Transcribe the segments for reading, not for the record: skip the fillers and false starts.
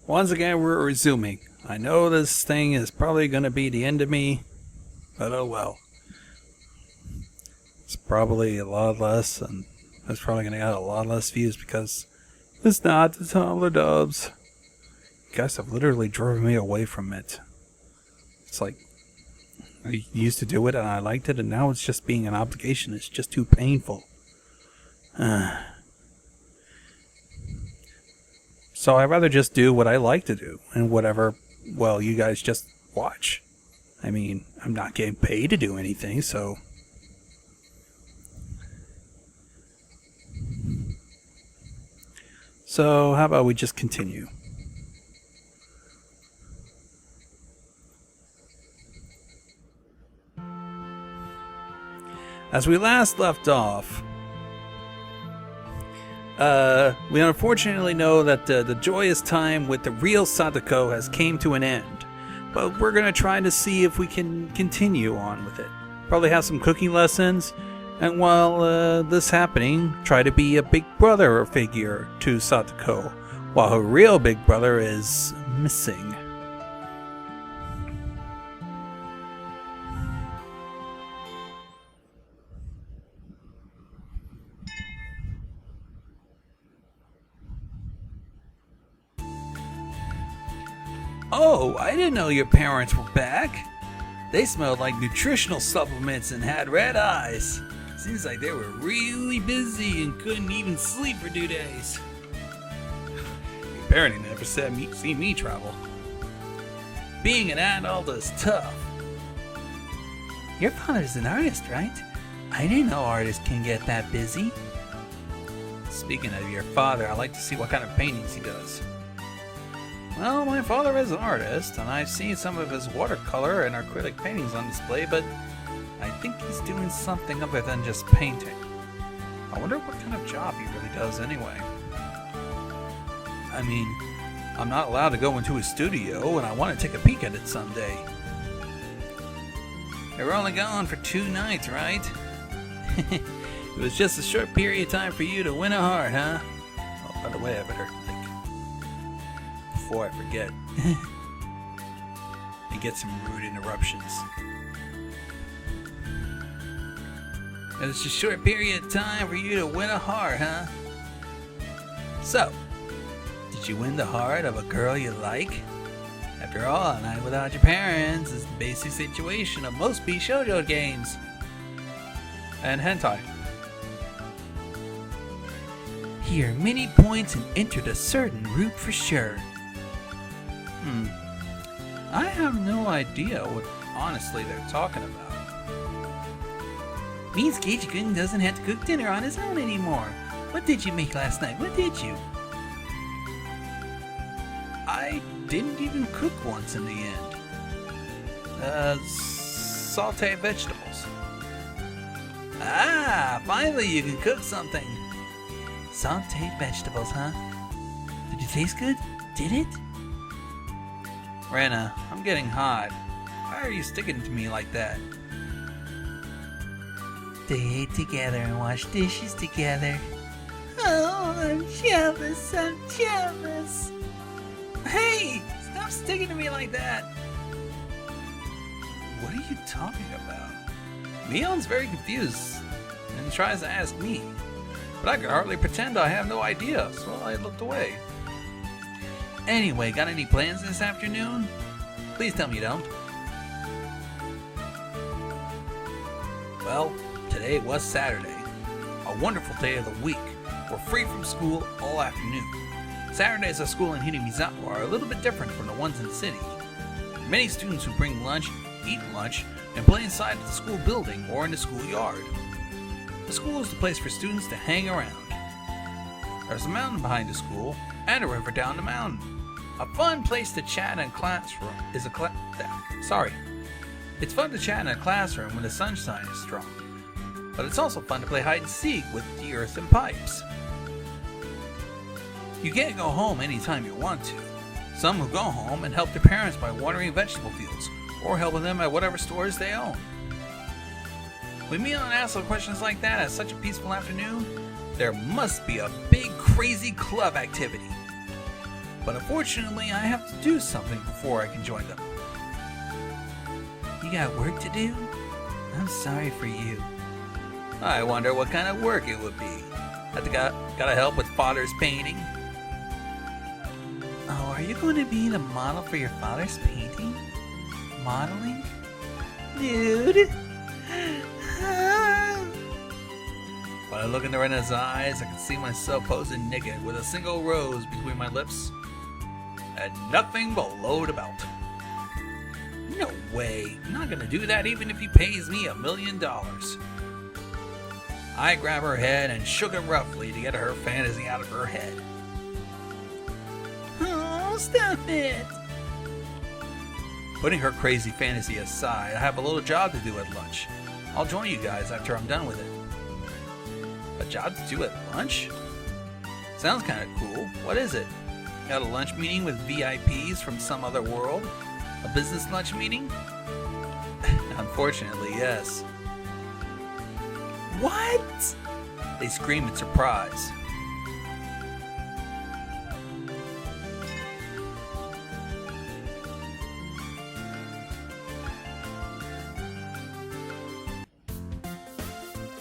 Once again, we're resuming. I know this thing is probably going to be the end of me, but oh well. It's probably a lot less, and it's probably going to get a lot less views because it's not the Tumblr dubs. You guys have literally driven me away from it. It's like, I used to do it and I liked it, and now it's just being an obligation. It's just too painful. So I'd rather just do what I like to do, and whatever, well, you guys just watch. I mean, I'm not getting paid to do anything, so... So, how about we just continue? As we last left off, we unfortunately know that the joyous time with the real Satoko has came to an end. But we're going to try to see if we can continue on with it. Probably have some cooking lessons. And while this happening, try to be a big brother figure to Satoko, while her real big brother is missing. Oh, I didn't know your parents were back. They smelled like nutritional supplements and had red eyes. Seems like they were really busy and couldn't even sleep for 2 days. Your parents never see me travel. Being an adult is tough. Your father's an artist, right? I didn't know artists can get that busy. Speaking of your father, I'd like to see what kind of paintings he does. Well, my father is an artist, and I've seen some of his watercolor and acrylic paintings on display, but I think he's doing something other than just painting. I wonder what kind of job he really does anyway. I mean, I'm not allowed to go into his studio, and I want to take a peek at it someday. They were only gone for 2 nights, right? It was just a short period of time for you to win a heart, huh? Oh, by the way, I better before I forget and get some rude interruptions. It's a short period of time for you to win a heart, huh? So, did you win the heart of a girl you like? After all, a night without your parents is the basic situation of most shoujo games. And hentai. Here, many points and entered a certain route for sure. I have no idea what honestly they're talking about. Means Keiji-kun doesn't have to cook dinner on his own anymore. What did you make last night? What did you? I didn't even cook once in the end. Sauteed vegetables. Ah, finally you can cook something. Sauteed vegetables, huh? Did it taste good? Did it? Rena, I'm getting hot. Why are you sticking to me like that? They ate together and washed dishes together. Oh, I'm jealous, I'm jealous. Hey, stop sticking to me like that. What are you talking about? Mion's very confused and tries to ask me, but I can hardly pretend I have no idea, so I looked away. Anyway, got any plans this afternoon? Please tell me you don't. Well, today was Saturday, a wonderful day of the week. We're free from school all afternoon. Saturdays at school in Hinamizawa are a little bit different from the ones in the city. Many students who bring lunch, eat lunch, and play inside the school building or in the schoolyard. The school is the place for students to hang around. There's a mountain behind the school and a river down the mountain. A fun place to chat in classroom is It's fun to chat in a classroom when the sunshine is strong. But it's also fun to play hide and seek with the earthen pipes. You can't go home anytime you want to. Some will go home and help their parents by watering vegetable fields, or helping them at whatever stores they own. When Mion asks questions like that at such a peaceful afternoon, there must be a big crazy club activity. but unfortunately I have to do something before I can join them. You got work to do? I'm sorry for you. I wonder what kind of work it would be. Gotta help with father's painting? Oh, are you going to be the model for your father's painting? Modeling? Dude! When I look into Rena's eyes, I can see myself posing naked with a single rose between my lips and nothing below the belt. No way. I'm not gonna do that even if he pays me $1 million. I grabbed her head and shook it roughly to get her fantasy out of her head. Oh, stop it! Putting her crazy fantasy aside, I have a little job to do at lunch. I'll join you guys after I'm done with it. A job to do at lunch? Sounds kinda cool. What is it? Got a lunch meeting with VIPs from some other world? A business lunch meeting? Unfortunately, yes. What? They scream in surprise.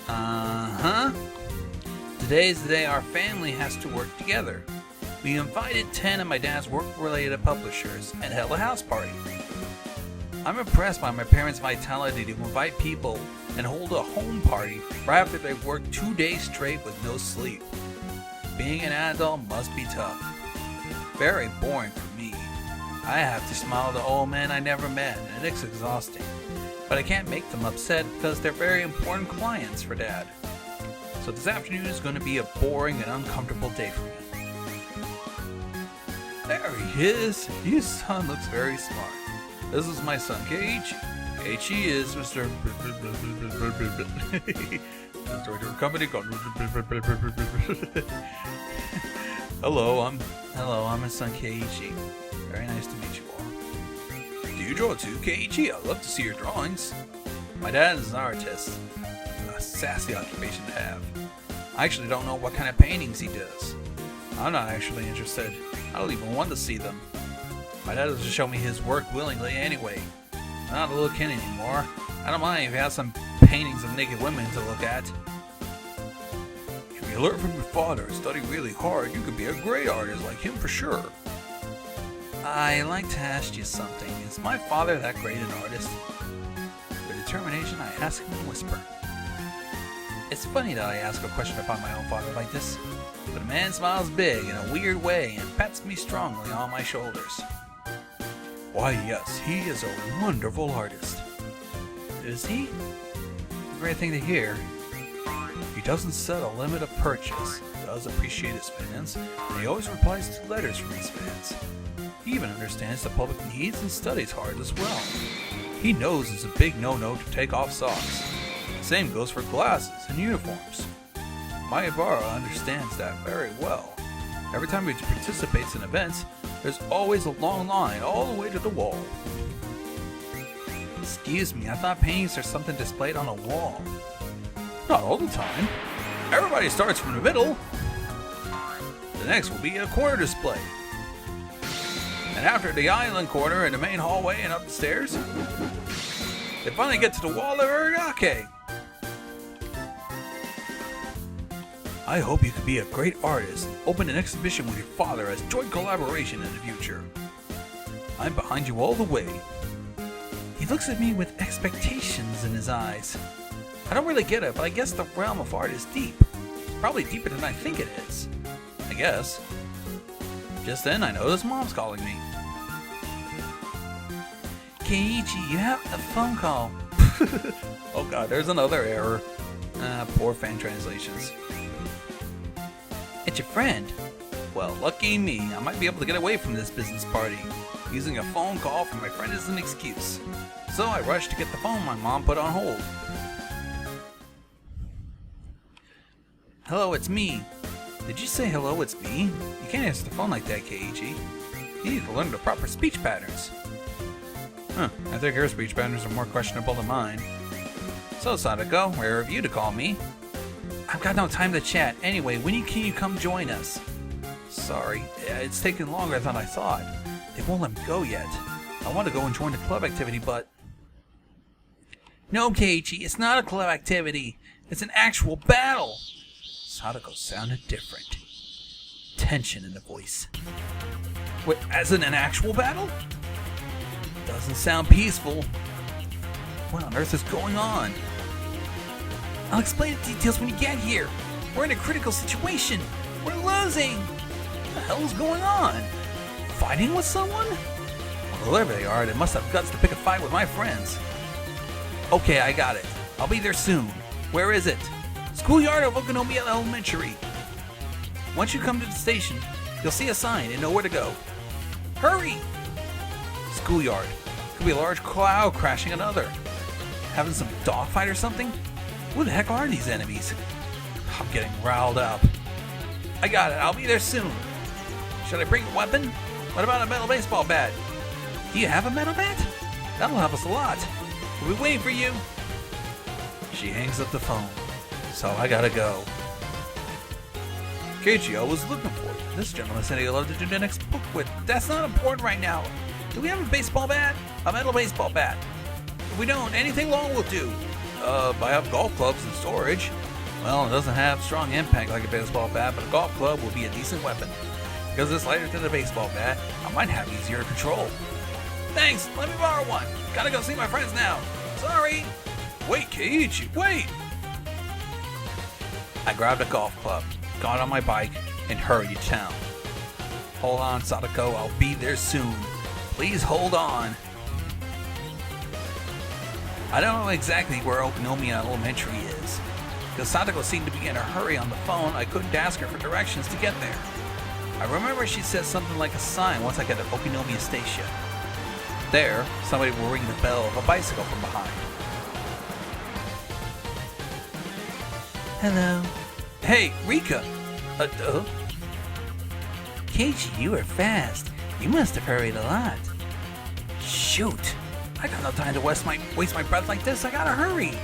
Uh-huh. Today's the day our family has to work together. We invited 10 of my dad's work-related publishers and held a house party. I'm impressed by my parents' vitality to invite people and hold a home party right after they've worked 2 days straight with no sleep. Being an adult must be tough. Very boring for me. I have to smile at the old men I never met, and it's exhausting. But I can't make them upset because they're very important clients for Dad. So this afternoon is going to be a boring and uncomfortable day for me. There he is. His son looks very smart. This is my son, Keiichi. Keiichi is Mr. Company called. Hello, I'm his son, Keiichi. Very nice to meet you all. Do you draw too, Keiichi? I'd love to see your drawings. My dad is an artist. A sassy occupation to have. I actually don't know what kind of paintings he does. I'm not actually interested. I don't even want to see them. My dad doesn't show me his work willingly anyway. I'm not a little kid anymore. I don't mind if he has some paintings of naked women to look at. If you learn from your father and study really hard, you could be a great artist like him for sure. I'd like to ask you something. Is my father that great an artist? With determination, I ask him in a whisper. It's funny that I ask a question about my own father like this, but a man smiles big in a weird way and pats me strongly on my shoulders. Why, yes, he is a wonderful artist. Is he? A great thing to hear. He doesn't set a limit of purchase, does appreciate his fans, and he always replies to letters from his fans. He even understands the public needs and studies hard as well. He knows it's a big no-no to take off socks. Same goes for glasses and uniforms. Mayabara understands that very well. Every time he participates in events, there's always a long line all the way to the wall. Excuse me, I thought paintings are something displayed on a wall. Not all the time. Everybody starts from the middle. The next will be a corner display. And after the island corner and the main hallway and up the stairs, they finally get to the wall of Higurashi. I hope you can be a great artist and open an exhibition with your father as joint collaboration in the future. I'm behind you all the way. He looks at me with expectations in his eyes. I don't really get it, but I guess the realm of art is deep. Probably deeper than I think it is. I guess. Just then I noticed Mom's calling me. Keiichi, you have a phone call. Oh god, there's another error. Poor fan translations. It's your friend. Well, lucky me, I might be able to get away from this business party. Using a phone call from my friend is an excuse. So I rushed to get the phone my mom put on hold. Hello, it's me. Did you say hello, it's me? You can't answer the phone like that, Keiichi. You need to learn the proper speech patterns. I think her speech patterns are more questionable than mine. So, Satoko, rare of you to call me. I've got no time to chat. Anyway, when can you come join us? Sorry, it's taking longer than I thought. They won't let me go yet. I want to go and join the club activity, but... No, Keiichi, it's not a club activity. It's an actual battle. Satoko sounded different. Tension in the voice. Wait, as in an actual battle? Doesn't sound peaceful. What on earth is going on? I'll explain the details when you get here. We're in a critical situation. We're losing. What the hell is going on? Fighting with someone? Well, whoever they are, they must have guts to pick a fight with my friends. Okay, I got it. I'll be there soon. Where is it? Schoolyard of Okonomiya Elementary. Once you come to the station, you'll see a sign and know where to go. Hurry! Schoolyard. Could be a large cloud crashing another. Having some dogfight or something? Who the heck are these enemies? I'm getting riled up. I got it. I'll be there soon. Should I bring a weapon? What about a metal baseball bat? Do you have a metal bat? That'll help us a lot. We'll be waiting for you. She hangs up the phone. So I gotta go. Keiichi, I was looking for you. This gentleman said he'd love to do the next book with. That's not important right now. Do we have a baseball bat? A metal baseball bat. If we don't, anything long will do. I have golf clubs in storage. Well, it doesn't have strong impact like a baseball bat, but a golf club will be a decent weapon. Because it's lighter than a baseball bat, I might have easier control. Thanks, let me borrow one. Gotta go see my friends now. Sorry. Wait, Keiichi, wait. I grabbed a golf club, got on my bike, and hurried to town. Hold on, Satoko, I'll be there soon. Please hold on. I don't know exactly where Okonomiya Elementary is. Because Satoko seemed to be in a hurry on the phone, I couldn't ask her for directions to get there. I remember she said something like a sign once I got to Okonomiya Station. There, somebody will ring the bell of a bicycle from behind. Hello. Hey, Rika! Keiichi, you are fast. You must have hurried a lot. Shoot! I got no time to waste my breath like this. I gotta hurry.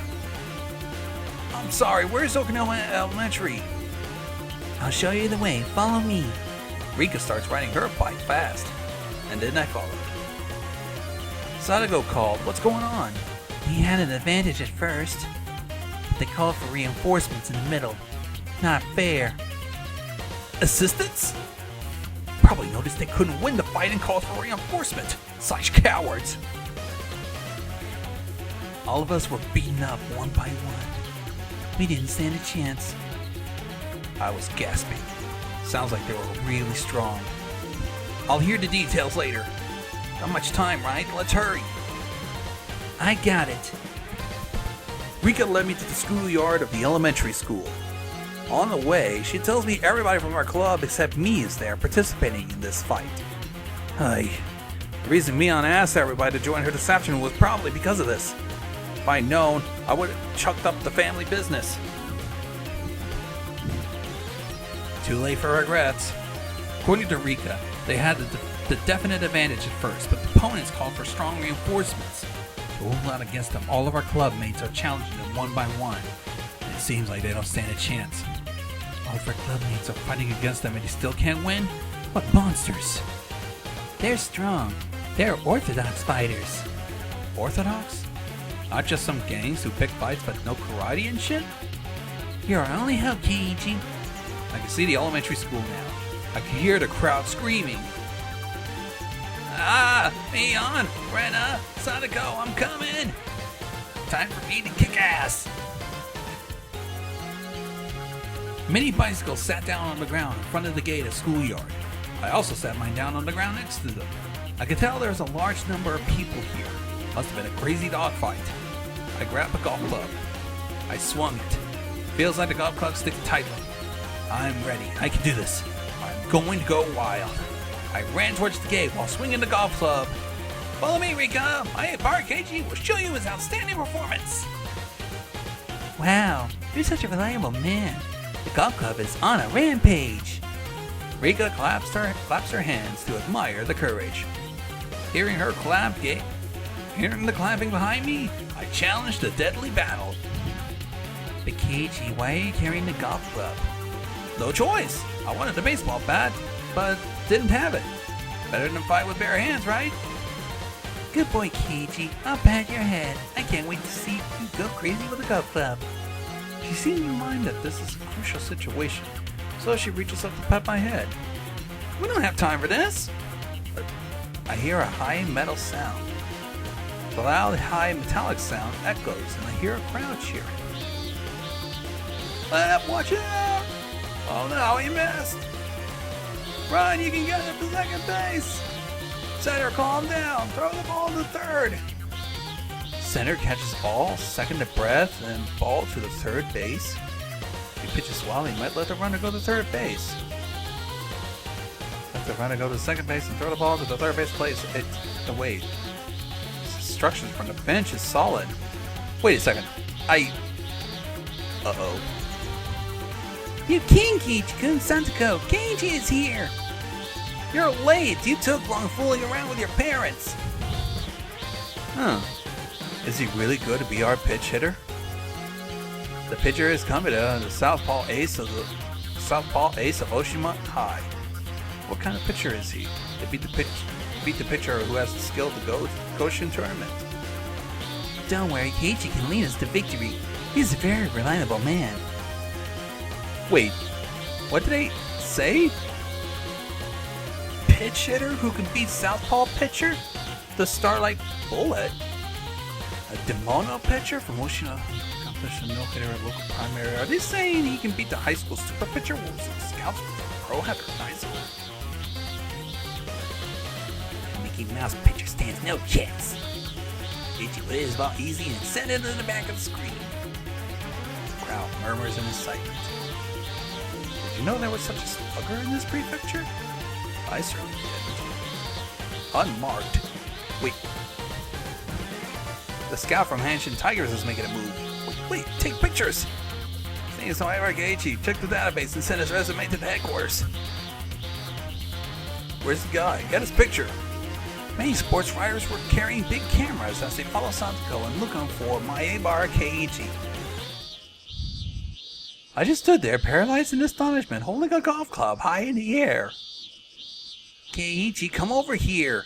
I'm sorry. Where's Okonomiya Elementary? I'll show you the way. Follow me. Rika starts riding her bike fast, and then I followed. Satoko called. What's going on? We had an advantage at first, but they called for reinforcements in the middle. Not fair. Assistance? Probably noticed they couldn't win the fight and called for reinforcement. Such cowards. All of us were beaten up one by one. We didn't stand a chance. I was gasping. Sounds like they were really strong. I'll hear the details later. Not much time, right? Let's hurry. I got it. Rika led me to the schoolyard of the elementary school. On the way, she tells me everybody from our club except me is there participating in this fight. The reason Mion asked everybody to join her this afternoon was probably because of this. If I'd known, I would have chucked up the family business. Too late for regrets. According to Rika, they had the definite advantage at first, but the opponents called for strong reinforcements. To hold out against them, all of our club mates are challenging them one by one. And it seems like they don't stand a chance. All of our club mates are fighting against them and they still can't win? What monsters! They're strong. They're orthodox fighters. Orthodox? Not just some gangs who pick fights but no karate and shit? You're our only hope, Keiichi. I can see the elementary school now. I can hear the crowd screaming. Mion, Rena, Satoko, I'm coming! Time for me to kick ass! Many bicycles sat down on the ground in front of the gate of schoolyard. I also sat mine down on the ground next to them. I could tell there was a large number of people here. Must have been a crazy dogfight. I grabbed a golf club. I swung it. Feels like the golf club sticks tightly. I'm ready. I can do this. I'm going to go wild. I ran towards the gate while swinging the golf club. Follow me, Rika. My Bar Keiichi will show you his outstanding performance. Wow, you're such a reliable man. The golf club is on a rampage. Rika claps her hands to admire the courage. Hearing the clapping behind me, I challenged the deadly battle. But Keiichi, why are you carrying the golf club? No choice. I wanted the baseball bat. but didn't have it. Better than fight with bare hands, right? Good boy, Keiji. I'll pat your head. I can't wait to see you go crazy with a golf club. She seemed to mind that this is a crucial situation, so she reaches up to pat my head. We don't have time for this! But I hear a high metal sound. The loud, high metallic sound echoes, and I hear a crowd cheering. Watch out! Oh no, he missed! Run, you can get it to second base! Center, calm down! Throw the ball to third! Center catches ball, second to breath, and ball to the third base. He pitches well, he might let the runner go to third base. Let the runner go to second base and throw the ball to the third base place. Wait. Instructions from the bench is solid. Wait a second. Uh-oh. You king, Keiji-kun, Satoko. Keiji is here. You're late. You took long fooling around with your parents. Huh. Is he really good to be our pitch hitter? The pitcher is Kameda, the southpaw ace of Oshima High. What kind of pitcher is he? To beat the pitcher who has the skill to go to the Goshen tournament. Don't worry, Keiji can lead us to victory. He's a very reliable man. Wait, what did they say? Pitch hitter who can beat southpaw pitcher? The Starlight Bullet? A Demono pitcher from Oshima accomplished a no-hitter at local primary. Are they saying he can beat the high school super pitcher who was in scouts with the pro hitter in high school? Mickey Mouse pitcher stands no chance. Keiji put his ball easy and send it to the back of the screen. The crowd murmurs in excitement. Did you know there was such a slugger in this prefecture? I certainly didn't. Unmarked. Wait. The scout from Hanshin Tigers is making a move. Wait, take pictures! Seeing so Higurashi, check the database and send his resume to the headquarters. Where's the guy? Get his picture. Many sports writers were carrying big cameras as they follow Satoko and looking for Maebar Keiichi. I just stood there, paralyzed in astonishment, holding a golf club high in the air. Keiichi, come over here.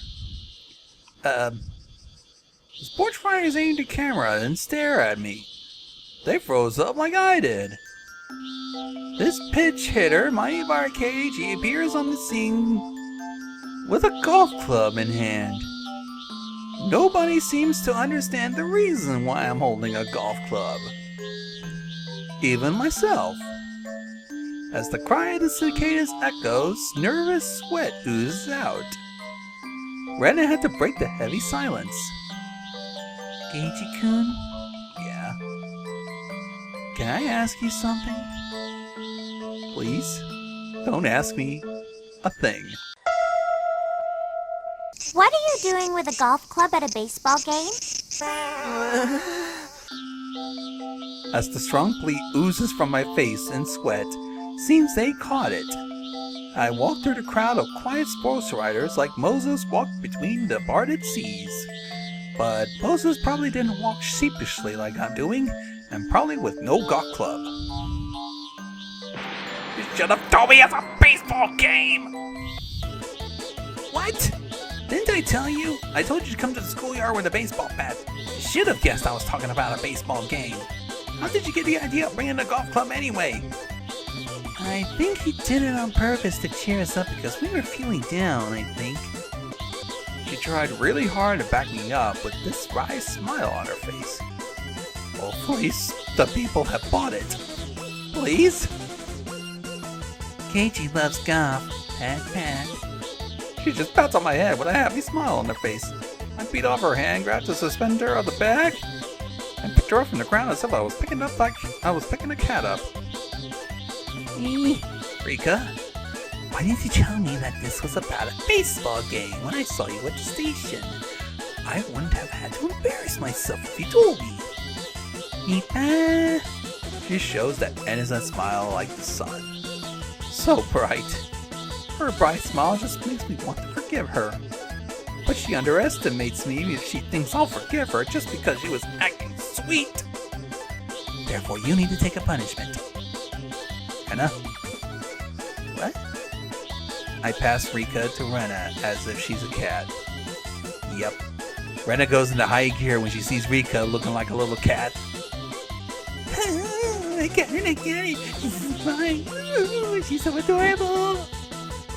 The sports writers aimed a camera and stare at me. They froze up like I did. This pitch hitter, Maebar Keiichi, appears on the scene with a golf club in hand. Nobody seems to understand the reason why I'm holding a golf club. Even myself. As the cry of the cicadas echoes, nervous sweat oozes out. Rena had to break the heavy silence. Keiji-kun? Yeah? Can I ask you something? Please? Don't ask me a thing. What are you doing with a golf club at a baseball game? As the strong plea oozes from my face in sweat, seems they caught it. I walked through the crowd of quiet sports riders like Moses walked between the parted seas. But Moses probably didn't walk sheepishly like I'm doing, and probably with no golf club. You should have told me it's a baseball game! What? Didn't I tell you? I told you to come to the schoolyard with a baseball bat. You should have guessed I was talking about a baseball game. How did you get the idea of bringing a golf club anyway? I think he did it on purpose to cheer us up because we were feeling down, I think. She tried really hard to back me up with this wry smile on her face. Hopefully, the people have bought it. Please? Keiji loves golf. Pat, pat. She just pats on my head with a happy smile on her face. I beat off her hand, grabbed the suspender of the bag, and picked her up from the ground as if I was picking a cat up. Rika, why didn't you tell me that this was about a baseball game when I saw you at the station? I wouldn't have had to embarrass myself if you told me. Mita? She shows that innocent smile like the sun. So bright. Her bright smile just makes me want to forgive her. But she underestimates me if she thinks I'll forgive her just because she was acting sweet. Therefore, you need to take a punishment. Anna? What? I pass Rika to Rena as if she's a cat. Yep. Rena goes into high gear when she sees Rika looking like a little cat. I got her, I got it. This is mine. Ooh, she's so adorable.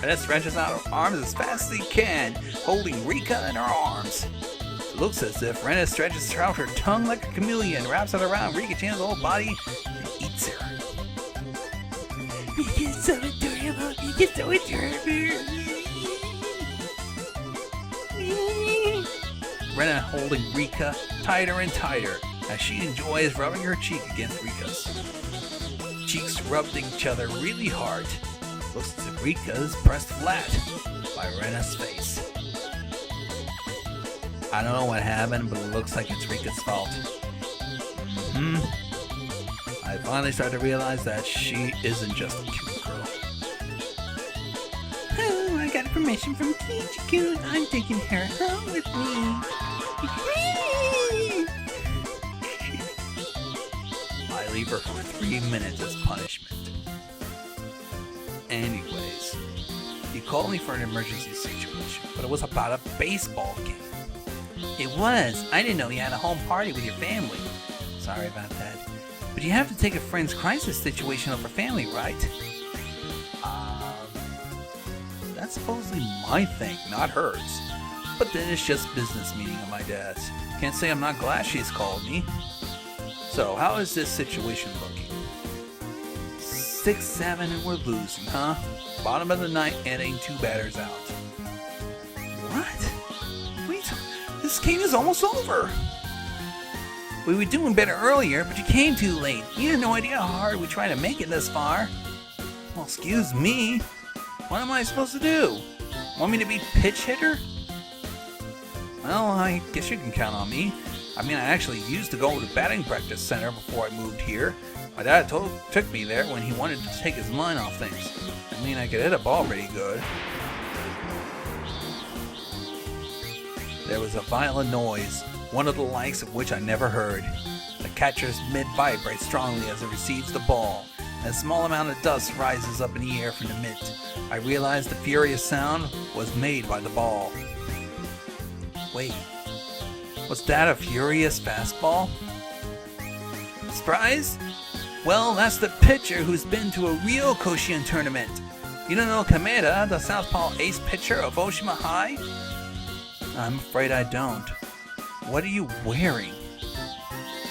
Rena stretches out her arms as fast as he can, holding Rika in her arms. It looks as if Rena stretches out her tongue like a chameleon, wraps it around Rika-chan's whole body, and eats her. Rika's so adorable. Rika's so adorable. Rena holding Rika tighter and tighter as she enjoys rubbing her cheek against Rika's. Cheeks rubbed each other really hard. Looks as if Rika is pressed flat by Rena's face. I don't know what happened, but it looks like it's Rika's fault. I finally start to realize that she isn't just a cute girl. Oh, I got permission from Kichi-kun. I'm taking her home with me. I leave her for 3 minutes as punishment. Anyways, you called me for an emergency situation, but it was about a baseball game. It was. I didn't know you had a home party with your family. Sorry about that. But you have to take a friend's crisis situation over family, right? That's supposedly my thing, not hers. But then it's just business meeting of my dad's. Can't say I'm not glad she's called me. So, how is this situation looking? 6-7 and we're losing, huh? Bottom of the ninth inning, 2 batters out. What? Wait, this game is almost over. We were doing better earlier, but you came too late. You had no idea how hard we tried to make it this far. Well, excuse me. What am I supposed to do? Want me to be pitch hitter? Well, I guess you can count on me. I mean, I actually used to go to the batting practice center before I moved here. My dad took me there when he wanted to take his mind off things. I mean, I could hit a ball pretty good. There was a violent noise, one of the likes of which I never heard. The catcher's mitt vibrates strongly as it receives the ball, and a small amount of dust rises up in the air from the mitt. I realized the furious sound was made by the ball. Wait, was that a furious fastball? Surprise? Well, that's the pitcher who's been to a real Koshien tournament. You don't know Kameda, the southpaw ace pitcher of Oshima High? I'm afraid I don't. What are you wearing?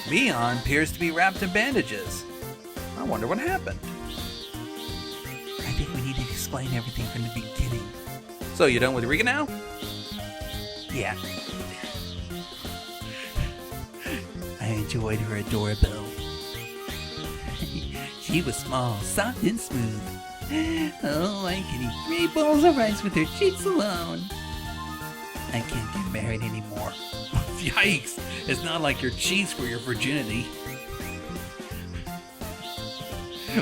Leon appears to be wrapped in bandages. I wonder what happened. I think we need to explain everything from the beginning. So, you done with Rika now? Yeah. I enjoyed her adorable. She was small, soft, and smooth. Oh, I can eat 3 bowls of rice with her cheeks alone. I can't get married anymore. Yikes! It's not like your cheeks were your virginity.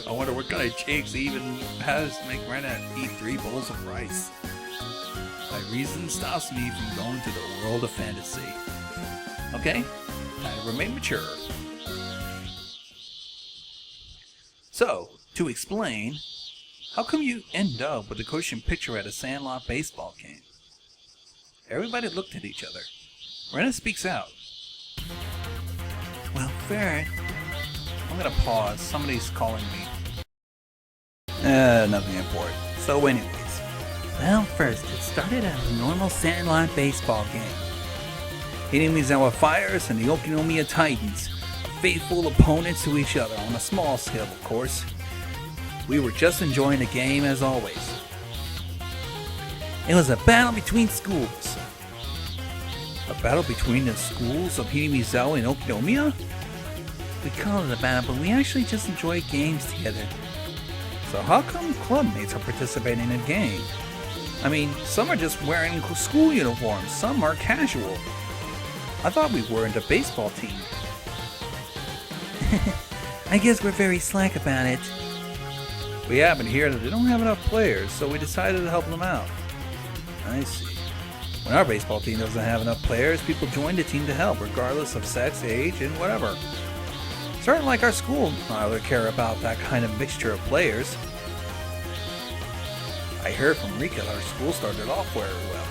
I wonder what kind of cheeks even has to make Rena eat 3 bowls of rice. My reason stops me from going to the world of fantasy. Okay, I remain mature. So, to explain, how come you end up with a Koshien pitcher at a sandlot baseball game? Everybody looked at each other. Rena speaks out. Well, first, I'm gonna pause. Somebody's calling me. Nothing important. So anyways. Well, first, it started as a normal sandlot baseball game. Hinamizawa Fires and the Okinomiya Titans, faithful opponents to each other on a small scale, of course. We were just enjoying the game as always. It was a battle between schools. A battle between the schools of Hinamizawa and Okinomiya? We call it a battle, but we actually just enjoy games together. So how come clubmates are participating in a game? I mean, some are just wearing school uniforms, some are casual. I thought we weren't a baseball team. I guess we're very slack about it. We happen to hear that they don't have enough players, so we decided to help them out. I see. When our baseball team doesn't have enough players, people join the team to help, regardless of sex, age, and whatever. Certain like our school, I don't care about that kind of mixture of players. I heard from Rika our school started off very well.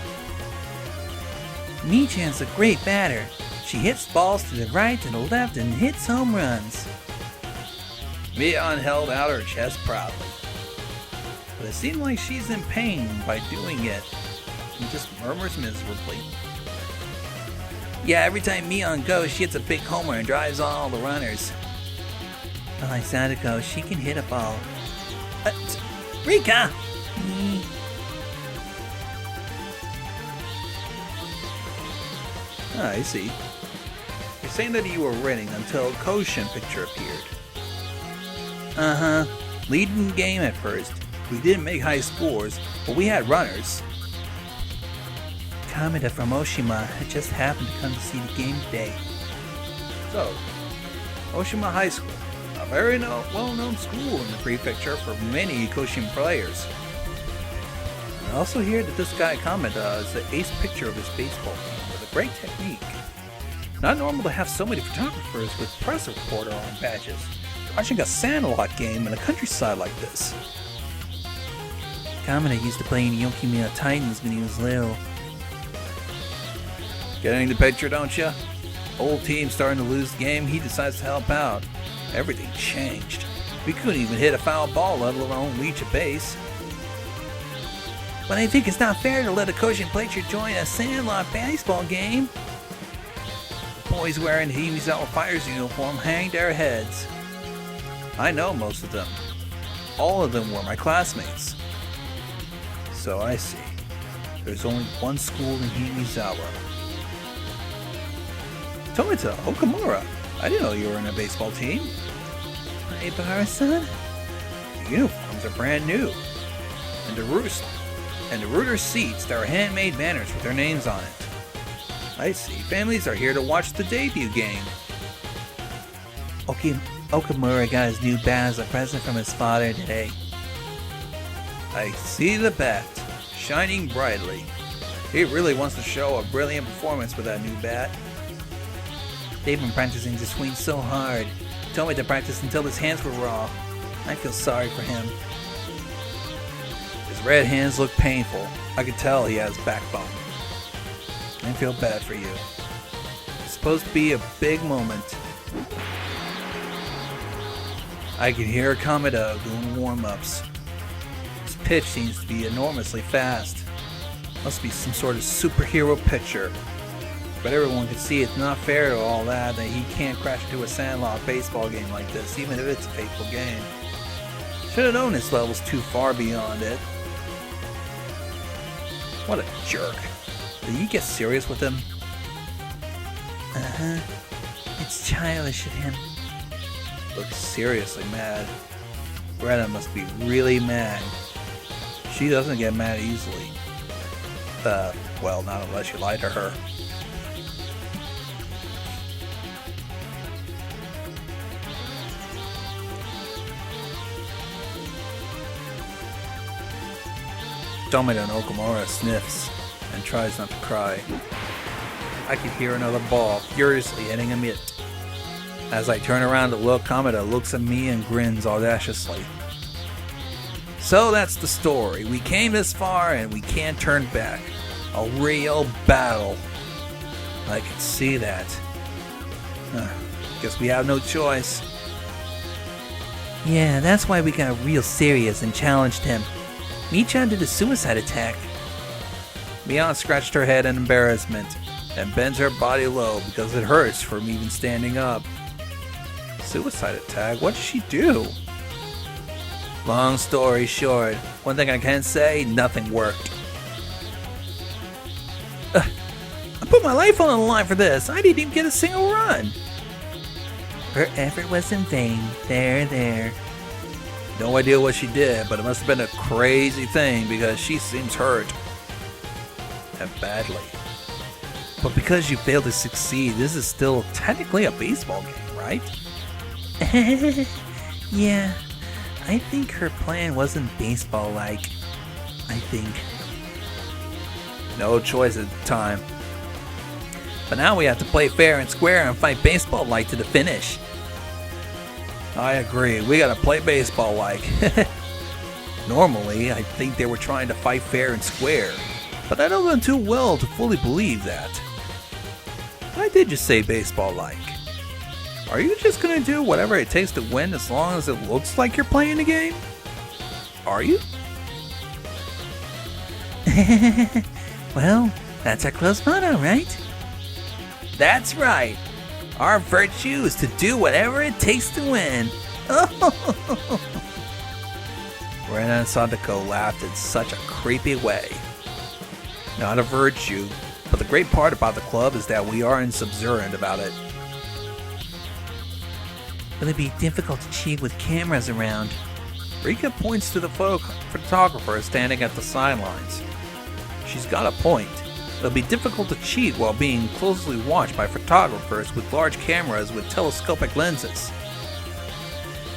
Mi-chan's a great batter. She hits balls to the right and the left and hits home runs. Mion held out her chest proudly. But it seemed like she's in pain by doing it and just murmurs miserably. Yeah, every time Mion goes, she hits a big homer and drives all the runners. Unlike Satoko, she can hit a ball. Rika! I see. You're saying that you were winning until Koshin picture appeared. Uh-huh. Leading the game at first. We didn't make high scores, but we had runners. Kameda from Oshima had just happened to come to see the game today. So, Oshima High School, a very well-known school in the prefecture for many Koshin players. I also hear that this guy Kameda is the ace pitcher of his baseball game with a great technique. Not normal to have so many photographers with press reporter on badges, watching a sandlot game in the countryside like this. Kameda used to play in the Yokimiya Titans when he was little. Getting the picture, don't ya? Old team starting to lose the game, he decides to help out. Everything changed. We couldn't even hit a foul ball, let alone reach a base. But I think it's not fair to let a Koshin player join a sandlot baseball game. The boys wearing Hinamizawa Fire's uniform hang their heads. I know most of them. All of them were my classmates. So I see. There's only one school in Hinamizawa. Tomita Okamura, I didn't know you were in a baseball team. Ibara-san? The uniforms are brand new. And the rooter seats, there are handmade banners with their names on it. I see. Families are here to watch the debut game. Okamura got his new bat as a present from his father today. I see the bat, shining brightly. He really wants to show a brilliant performance with that new bat. They've been practicing to swing so hard. He told me to practice until his hands were raw. I feel sorry for him. His red hands look painful. I can tell he has backbone. I feel bad for you. It's supposed to be a big moment. I can hear Kameda doing warm-ups. His pitch seems to be enormously fast. Must be some sort of superhero pitcher. But everyone can see it's not fair to all that he can't crash into a sandlot baseball game like this, even if it's a fateful game. Should have known this level's too far beyond it. What a jerk. Did you get serious with him? Uh-huh. It's childish of him. Looks seriously mad. Greta must be really mad. She doesn't get mad easily. Well, not unless you lie to her. Tomita no Okamura sniffs and tries not to cry. I can hear another ball furiously hitting a mitt. As I turn around to look, Kameda looks at me and grins audaciously. So that's the story. We came this far and we can't turn back. A real battle. I can see that. Guess we have no choice. Yeah, that's why we got real serious and challenged him. Mi-chan did a suicide attack. Mion scratched her head in embarrassment and bends her body low because it hurts from even standing up. Suicide attack? What did she do? Long story short, one thing I can say, nothing worked. I put my life on the line for this. I didn't even get a single run. Her effort was in vain. There. No idea what she did, but it must have been a crazy thing because she seems hurt. And badly. But because you failed to succeed, this is still technically a baseball game, right? Yeah, I think her plan wasn't baseball-like. I think. No choice at the time. But now we have to play fair and square and fight baseball-like to the finish. I agree, we gotta play baseball-like. Normally, I think they were trying to fight fair and square, but I know them too well to fully believe that. Why did you say baseball-like? Are you just gonna do whatever it takes to win as long as it looks like you're playing the game? Are you? Well, that's our close motto, right? That's right. Our virtue is to do whatever it takes to win. Rena and Satoko laughed in such a creepy way. Not a virtue, but the great part about the club is that we aren't subservient about it. Will it be difficult to cheat with cameras around? Rika points to the photographer standing at the sidelines. She's got a point. It'll be difficult to cheat while being closely watched by photographers with large cameras with telescopic lenses.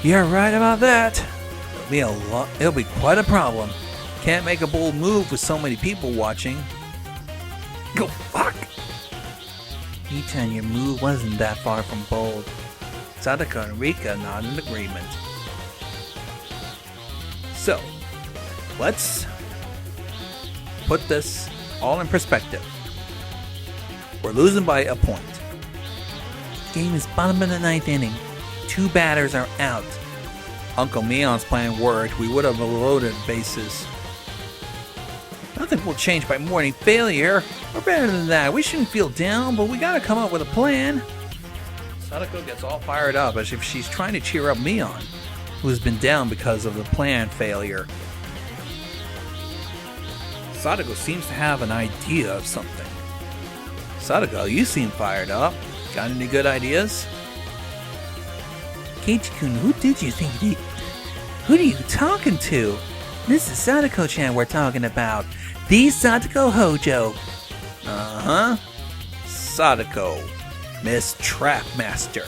You're right about that. It'll be quite a problem. Can't make a bold move with so many people watching. Go fuck! Itan, your move wasn't that far from bold. Satoko and Rika nod in agreement. So, let's put this all in perspective. We're losing by a point. Game is bottom of the ninth inning. 2 batters are out. Uncle Mion's plan worked. We would have loaded bases. Nothing will change by morning failure. We're better than that. We shouldn't feel down, but we gotta come up with a plan. Satoko gets all fired up as if she's trying to cheer up Mion, who has been down because of the plan failure. Satoko seems to have an idea of something. Satoko, you seem fired up. Got any good ideas? Keiichi-kun, who did you think who are you talking to? This is Satoko-chan we're talking about. The Satoko Hojo. Uh-huh. Satoko, Miss Trap Master.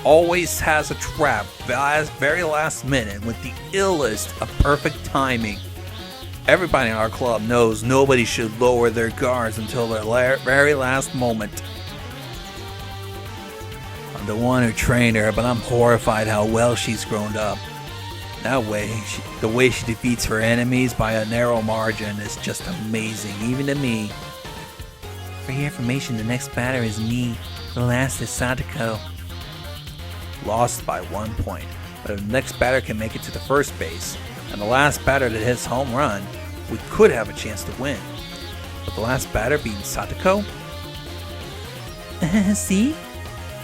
Always has a trap very last minute with the illest of perfect timing. Everybody in our club knows nobody should lower their guards until their very last moment. I'm the one who trained her, but I'm horrified how well she's grown up. That way, the way she defeats her enemies by a narrow margin is just amazing, even to me. For your information, the next batter is me. The last is Satoko. Lost by 1 point, but if the next batter can make it to the first base, and the last batter that hits home run, we could have a chance to win. But the last batter being Satoko? See?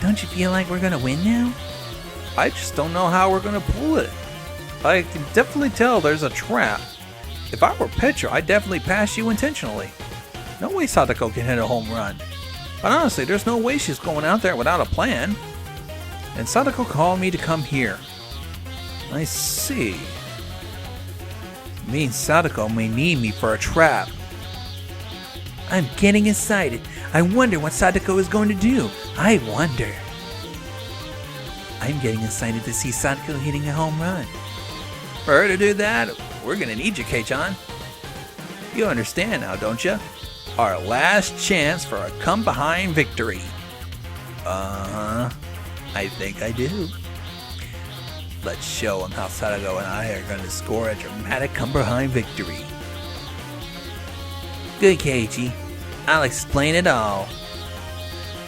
Don't you feel like we're gonna win now? I just don't know how we're gonna pull it. I can definitely tell there's a trap. If I were pitcher, I'd definitely pass you intentionally. No way Satoko can hit a home run. But honestly, there's no way she's going out there without a plan. And Satoko called me to come here. I see. Means Satoko may need me for a trap. I'm getting excited. I wonder what Satoko is going to do. I wonder. I'm getting excited to see Satoko hitting a home run. For her to do that, we're gonna need you, Kei-chan. You understand now, don't you? Our last chance for a come-behind victory. Uh-huh. I think I do. Let's show them how Satoko and I are gonna score a dramatic come-behind victory. Good, Keiichi. I'll explain it all.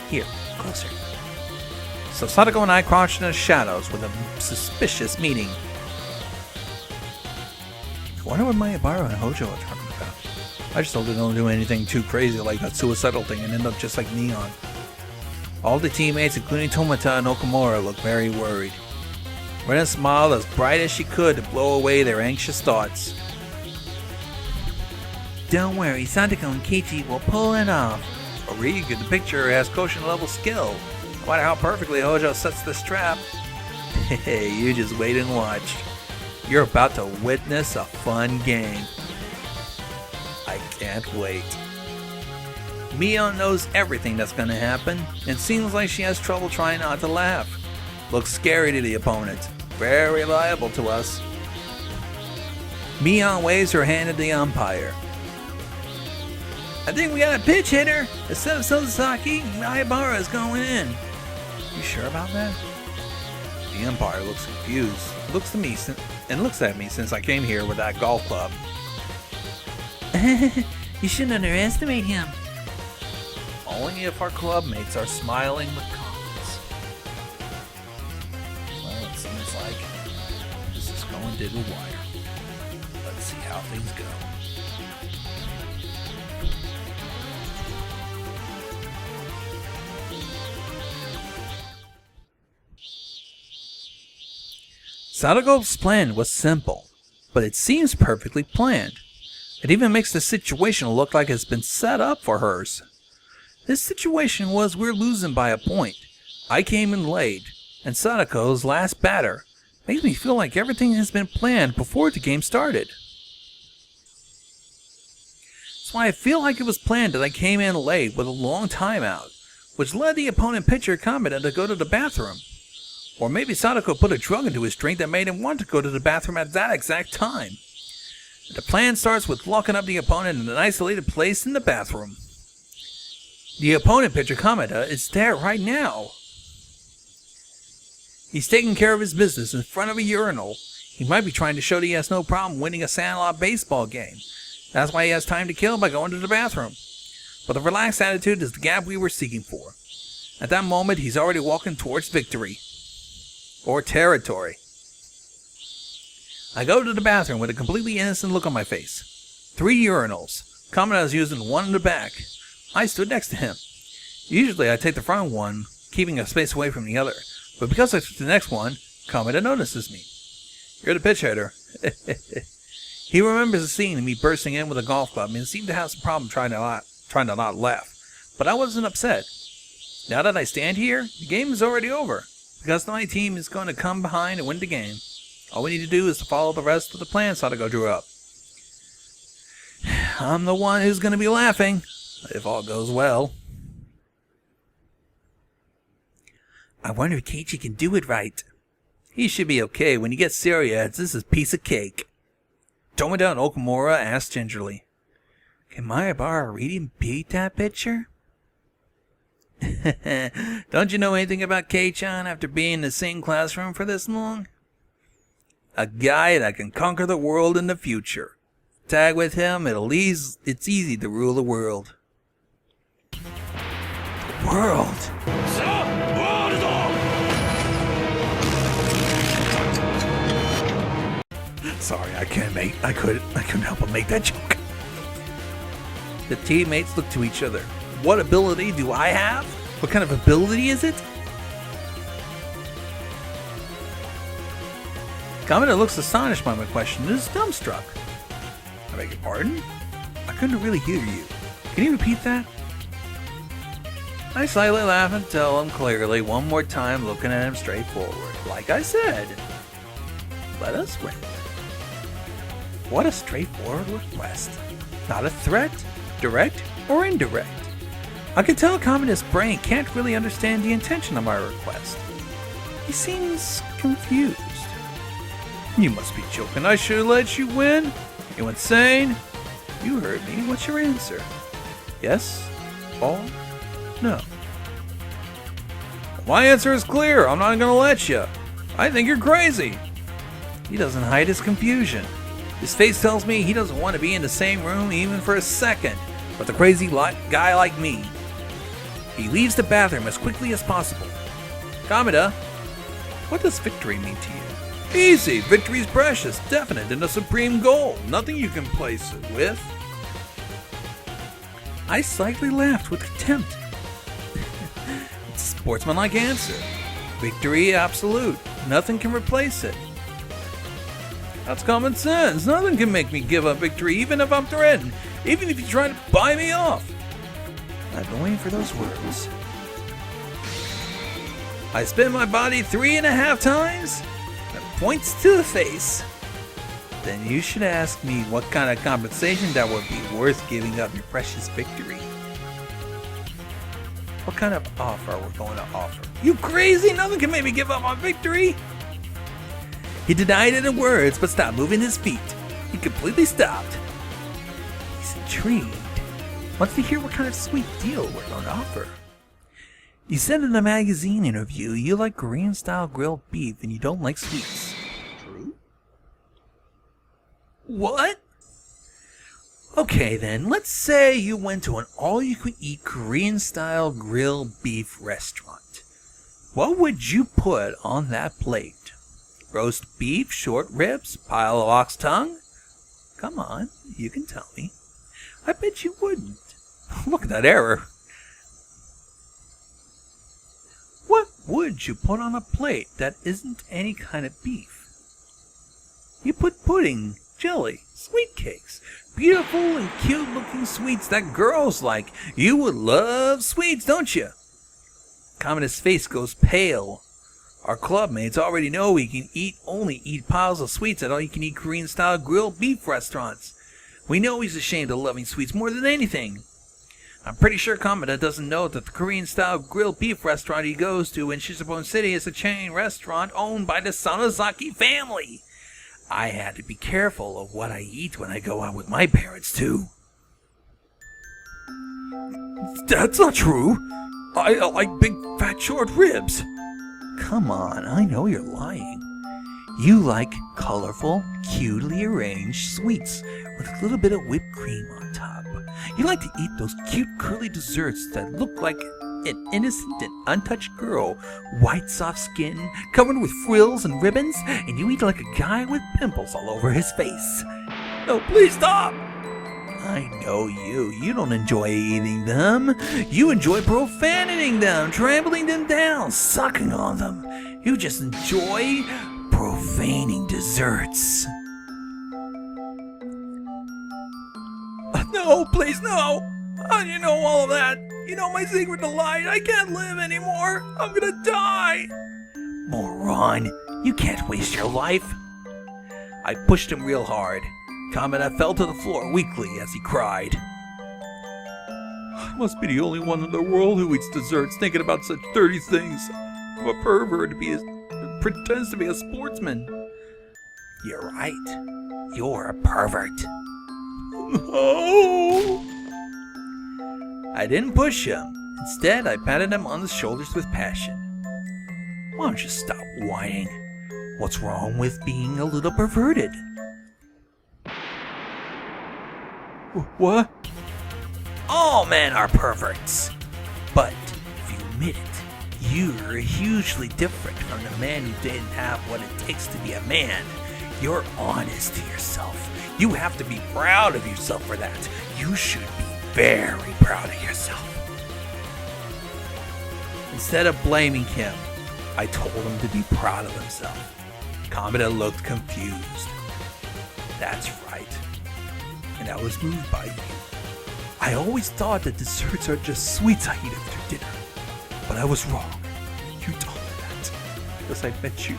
Here, closer. So Satoko and I crouched in the shadows with a suspicious meeting. I wonder what Mayabara and Hojo are talking about. I just hope they don't do anything too crazy like that suicidal thing and end up just like Neon. All the teammates, including Tomata and Okamura, looked very worried. Rena smiled as bright as she could to blow away their anxious thoughts. Don't worry, Satoko and Keiichi will pull it off. Origa, the picture, has Koshin level skill. No matter how perfectly Hojo sets this trap. Hey, you just wait and watch. You're about to witness a fun game. I can't wait. Mion knows everything that's gonna happen, and seems like she has trouble trying not to laugh. Looks scary to the opponent. Very liable to us. Mion waves her hand at the umpire. I think we got a pitch hitter. Instead of Sosaki, Mayabara is going in. You sure about that? The umpire looks confused. Looks at me since I came here with that golf club. You shouldn't underestimate him. Only if our club mates are smiling with confidence. Well, it seems like this is going to the wire. Let's see how things go. Satoko's plan was simple, but it seems perfectly planned. It even makes the situation look like it's been set up for hers. This situation was we're losing by a point. I came in late, and Satoko's last batter makes me feel like everything has been planned before the game started. That's why I feel like it was planned that I came in late with a long timeout, which led the opponent pitcher Kameda to go to the bathroom. Or maybe Satoko put a drug into his drink that made him want to go to the bathroom at that exact time. The plan starts with locking up the opponent in an isolated place in the bathroom. The opponent pitcher Kameda is there right now. He's taking care of his business in front of a urinal. He might be trying to show that he has no problem winning a sandlot baseball game. That's why he has time to kill by going to the bathroom. But the relaxed attitude is the gap we were seeking for. At that moment, he's already walking towards victory. Or territory. I go to the bathroom with a completely innocent look on my face. 3 urinals. Kameda is using one in the back. I stood next to him. Usually I take the front one, keeping a space away from the other. But because I took the next one, Kameda notices me. You're the pitch hitter. He remembers the scene of me bursting in with a golf club and seemed to have some problem trying to not laugh. But I wasn't upset. Now that I stand here, the game is already over. Because my team is going to come behind and win the game. All we need to do is to follow the rest of the plan Satoko drew up. I'm the one who's going to be laughing, if all goes well. I wonder if Keiichi can do it right. He should be okay. When he gets serious, this is a piece of cake. Tomoda and Okamura asked gingerly. Can Mayabara really beat that pitcher? Don't you know anything about Kei-chan after being in the same classroom for this long? A guy that can conquer the world in the future. Tag with him, it's easy to rule the world. World? Sorry, I couldn't help but make that joke. The teammates look to each other. What ability do I have? What kind of ability is it? Kameda looks astonished by my question and is dumbstruck. I beg your pardon? I couldn't really hear you. Can you repeat that? I slightly laugh and tell him clearly one more time, looking at him straight forward. Like I said, let us win. What a straightforward request. Not a threat, direct or indirect. I can tell Kameda's brain can't really understand the intention of my request. He seems confused. You must be joking. I should let you win? You insane? You heard me. What's your answer? Yes? Or no? My answer is clear. I'm not gonna let you. I think you're crazy. He doesn't hide his confusion. His face tells me he doesn't want to be in the same room even for a second with a crazy guy like me. He leaves the bathroom as quickly as possible. Kameda, what does victory mean to you? Easy. Victory's precious, definite, and a supreme goal. Nothing you can place it with. I slightly laughed with contempt. It's a sportsmanlike answer. Victory absolute. Nothing can replace it. That's common sense. Nothing can make me give up victory, even if I'm threatened. Even if you try to buy me off. I've been waiting for those words. I spin my body 3.5 times. That points to the face. Then you should ask me what kind of compensation that would be worth giving up your precious victory. What kind of offer we're going to offer? You crazy? Nothing can make me give up my victory. He denied it in words, but stopped moving his feet. He completely stopped. He's intrigued. Wants to hear what kind of sweet deal we're going to offer. You said in a magazine interview you like Korean-style grilled beef and you don't like sweets. True? What? Okay then, let's say you went to an all-you-can-eat Korean-style grilled beef restaurant. What would you put on that plate? Roast beef, short ribs, pile of ox tongue? Come on, you can tell me. I bet you wouldn't. Look at that error. What would you put on a plate that isn't any kind of beef? You put pudding, jelly, sweet cakes, beautiful and cute looking sweets that girls like. You would love sweets, don't you? Commodus' face goes pale. Our club mates already know we can only eat piles of sweets at all-you-can-eat Korean-style grilled beef restaurants. We know he's ashamed of loving sweets more than anything. I'm pretty sure Kamada doesn't know that the Korean-style grilled beef restaurant he goes to in Shizabone City is a chain restaurant owned by the Sonozaki family. I had to be careful of what I eat when I go out with my parents, too. That's not true. I like big, fat, short ribs. Come on, I know you're lying. You like colorful, cutely arranged sweets with a little bit of whipped cream on top. You like to eat those cute curly desserts that look like an innocent and untouched girl, white soft skin, covered with frills and ribbons, and you eat like a guy with pimples all over his face. No, please stop! I know you. You don't enjoy eating them. You enjoy profaning them, trampling them down, sucking on them. You just enjoy profaning desserts. No, please, no! How do you know all of that? You know my secret delight. I can't live anymore. I'm gonna die. Moron, you can't waste your life. I pushed him real hard. Kamada fell to the floor weakly as he cried. I must be the only one in the world who eats desserts thinking about such dirty things. I'm a pervert who pretends to be a sportsman. You're right. You're a pervert. No! I didn't push him. Instead, I patted him on the shoulders with passion. Why don't you stop whining? What's wrong with being a little perverted? What? All men are perverts. But if you admit it, you're hugely different from the man who didn't have what it takes to be a man. You're honest to yourself. You have to be proud of yourself for that. You should be very proud of yourself. Instead of blaming him, I told him to be proud of himself. Kamada looked confused. That's right. And I was moved by you. I always thought that desserts are just sweets I eat after dinner. But I was wrong. You told me that. Because I met you.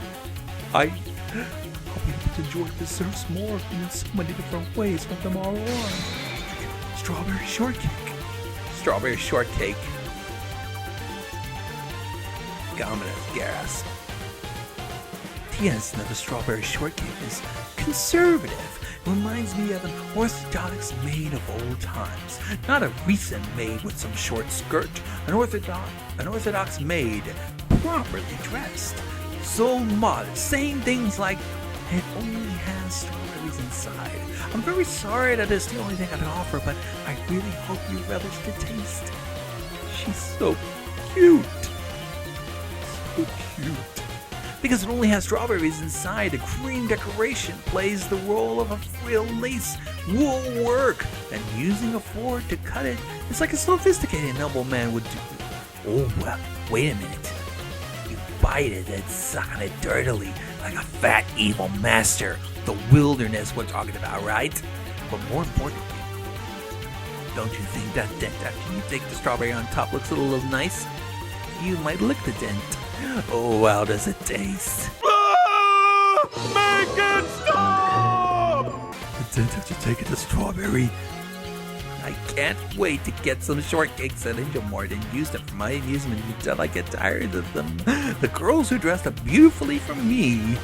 I'll be able to enjoy desserts more in so many different ways from tomorrow on. Strawberry shortcake. Strawberry shortcake. Kamada gasped. The essence of a strawberry shortcake is conservative. It reminds me of an orthodox maid of old times, not a recent maid with some short skirt. An orthodox maid, properly dressed, so modest, saying things like, "It only has strawberries inside. I'm very sorry that it's the only thing I can offer, but I really hope you relish the taste." She's so cute. So cute. Because it only has strawberries inside, the cream decoration plays the role of a frill lace wool work, and using a fork to cut it is like a sophisticated nobleman would do. Oh, well, wait a minute. You bite it and suck on it dirtily, like a fat evil master. The wilderness we're talking about, right? But more importantly, don't you think that dent after you take the strawberry on top looks a little nice? You might lick the dent. Oh, how does it taste? Make it stop! The dent after taking the strawberry. I can't wait to get some shortcakes at Angel Mart and use them for my amusement until I get tired of them. The girls who dressed up beautifully for me.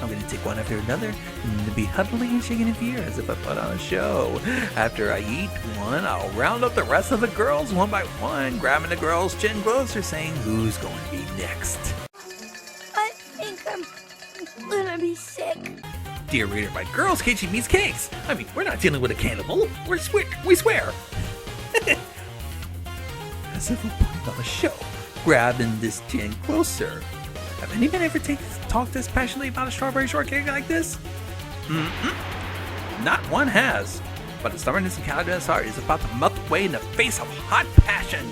I'm gonna take one after another and be huddling and shaking in fear as if I put on a show. After I eat one, I'll round up the rest of the girls one by one, grabbing the girl's chin closer, saying who's going to be next. I think I'm gonna be sick. Dear reader, by girls, Keiichi means cakes. I mean, we're not dealing with a cannibal. We swear. As if we're putting on a show, grabbing this chin closer. Have anybody ever talked this passionately about a strawberry shortcake like this? Not one has. But the stubbornness and cowardness heart is about to melt away in the face of hot passion.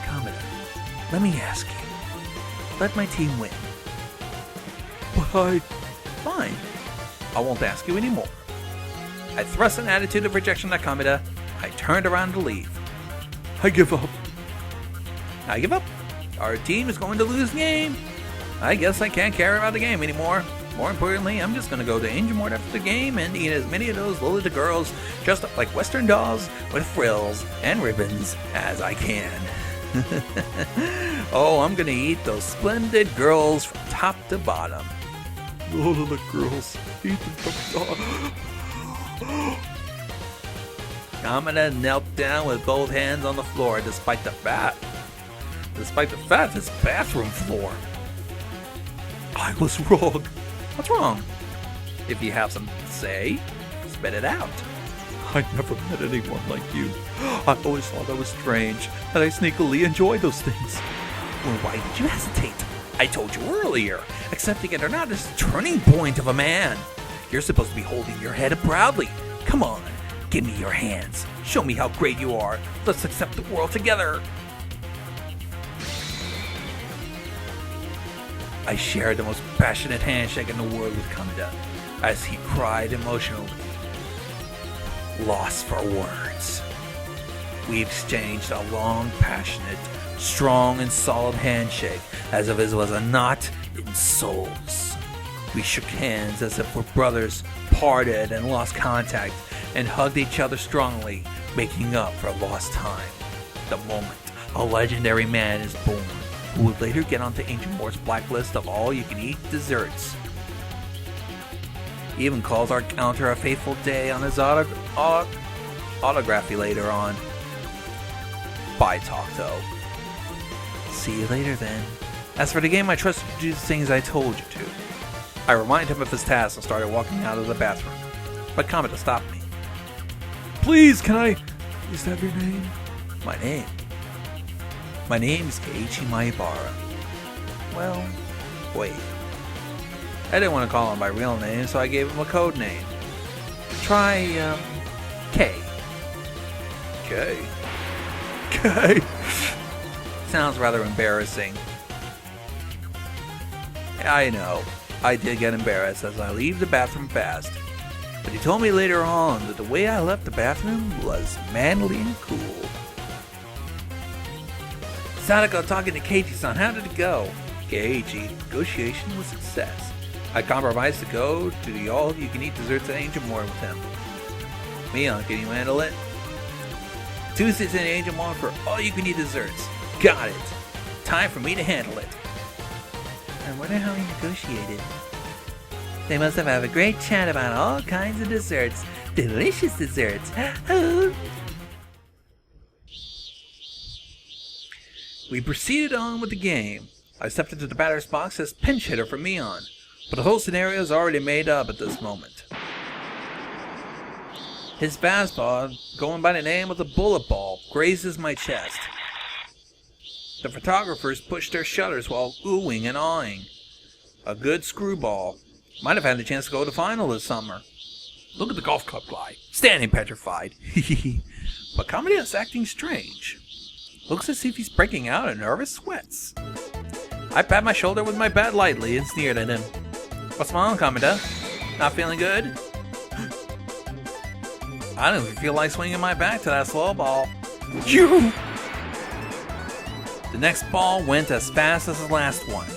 Kamada, let me ask you. Let my team win. But fine. I won't ask you anymore. I thrust an attitude of rejection at Kamada. I turned around to leave. I give up. I give up. Our team is going to lose the game. I guess I can't care about the game anymore. More importantly, I'm just going to go to Angel Mart after the game and eat as many of those Lolita girls dressed up like Western dolls with frills and ribbons as I can. Oh, I'm going to eat those splendid girls from top to bottom. Lolita girls, eat them from top. Kamada knelt down with both hands on the floor despite the fact this bathroom floor. I was wrong. What's wrong? If you have something to say, spit it out. I never met anyone like you. I always thought I was strange, and I sneakily enjoyed those things. Well, why did you hesitate? I told you earlier, accepting it or not is the turning point of a man. You're supposed to be holding your head up proudly. Come on, give me your hands. Show me how great you are. Let's accept the world together. I shared the most passionate handshake in the world with Kamada as he cried emotionally, lost for words. We exchanged a long, passionate, strong, and solid handshake as if it was a knot in souls. We shook hands as if we're brothers, parted and lost contact, and hugged each other strongly, making up for lost time. The moment a legendary man is born, who would later get onto Angel Mart's blacklist of all-you-can-eat desserts. He even calls our counter a faithful day on his autography later on. Bye, Takuto. See you later, then. As for the game, I trust you to do the things I told you to. I reminded him of his task and started walking out of the bathroom. But Kamada stopped me. Please, can I... Is that your name? My name? My name is Keiichi Maibara. Well, wait. I didn't want to call him by real name, so I gave him a code name. Try, Kei. Kei? Kei? Sounds rather embarrassing. I know. I did get embarrassed as I leave the bathroom fast. But he told me later on that the way I left the bathroom was manly and cool. Satoko talking to Keiichi-san, how did it go? Keiichi, negotiation was a success. I compromised to go to the all-you-can-eat desserts at Angel Mart with him. Mion, can you handle it? Tuesdays at Angel Mart for all-you-can-eat desserts. Got it. Time for me to handle it. I wonder how he negotiated. They must have had a great chat about all kinds of desserts. Delicious desserts. Oh. We proceeded on with the game. I stepped into the batter's box as pinch hitter for Mion, but the whole scenario is already made up at this moment. His fastball, going by the name of the bullet ball, grazes my chest. The photographers pushed their shutters while oohing and awing. A good screwball. Might have had the chance to go to final this summer. Look at the golf club guy, standing petrified. But Kamada is acting strange. Looks as if he's breaking out in nervous sweats. I pat my shoulder with my bat lightly and sneered at him. What's wrong, Kamada? Not feeling good? I don't even feel like swinging my bat to that slow ball. You! The next ball went as fast as the last one,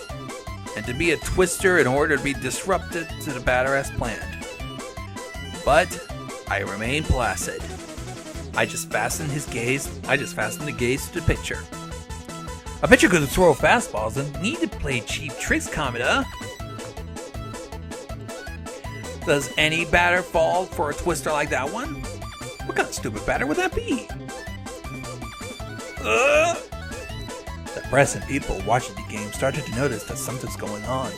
and to be a twister in order to be disrupted to the batter as planned. But I remained placid. I just fastened the gaze to the pitcher. A pitcher could throw fastballs and need to play cheap tricks, Kamada. Does any batter fall for a twister like that one? What kind of stupid batter would that be? The press and people watching the game started to notice that something's going on.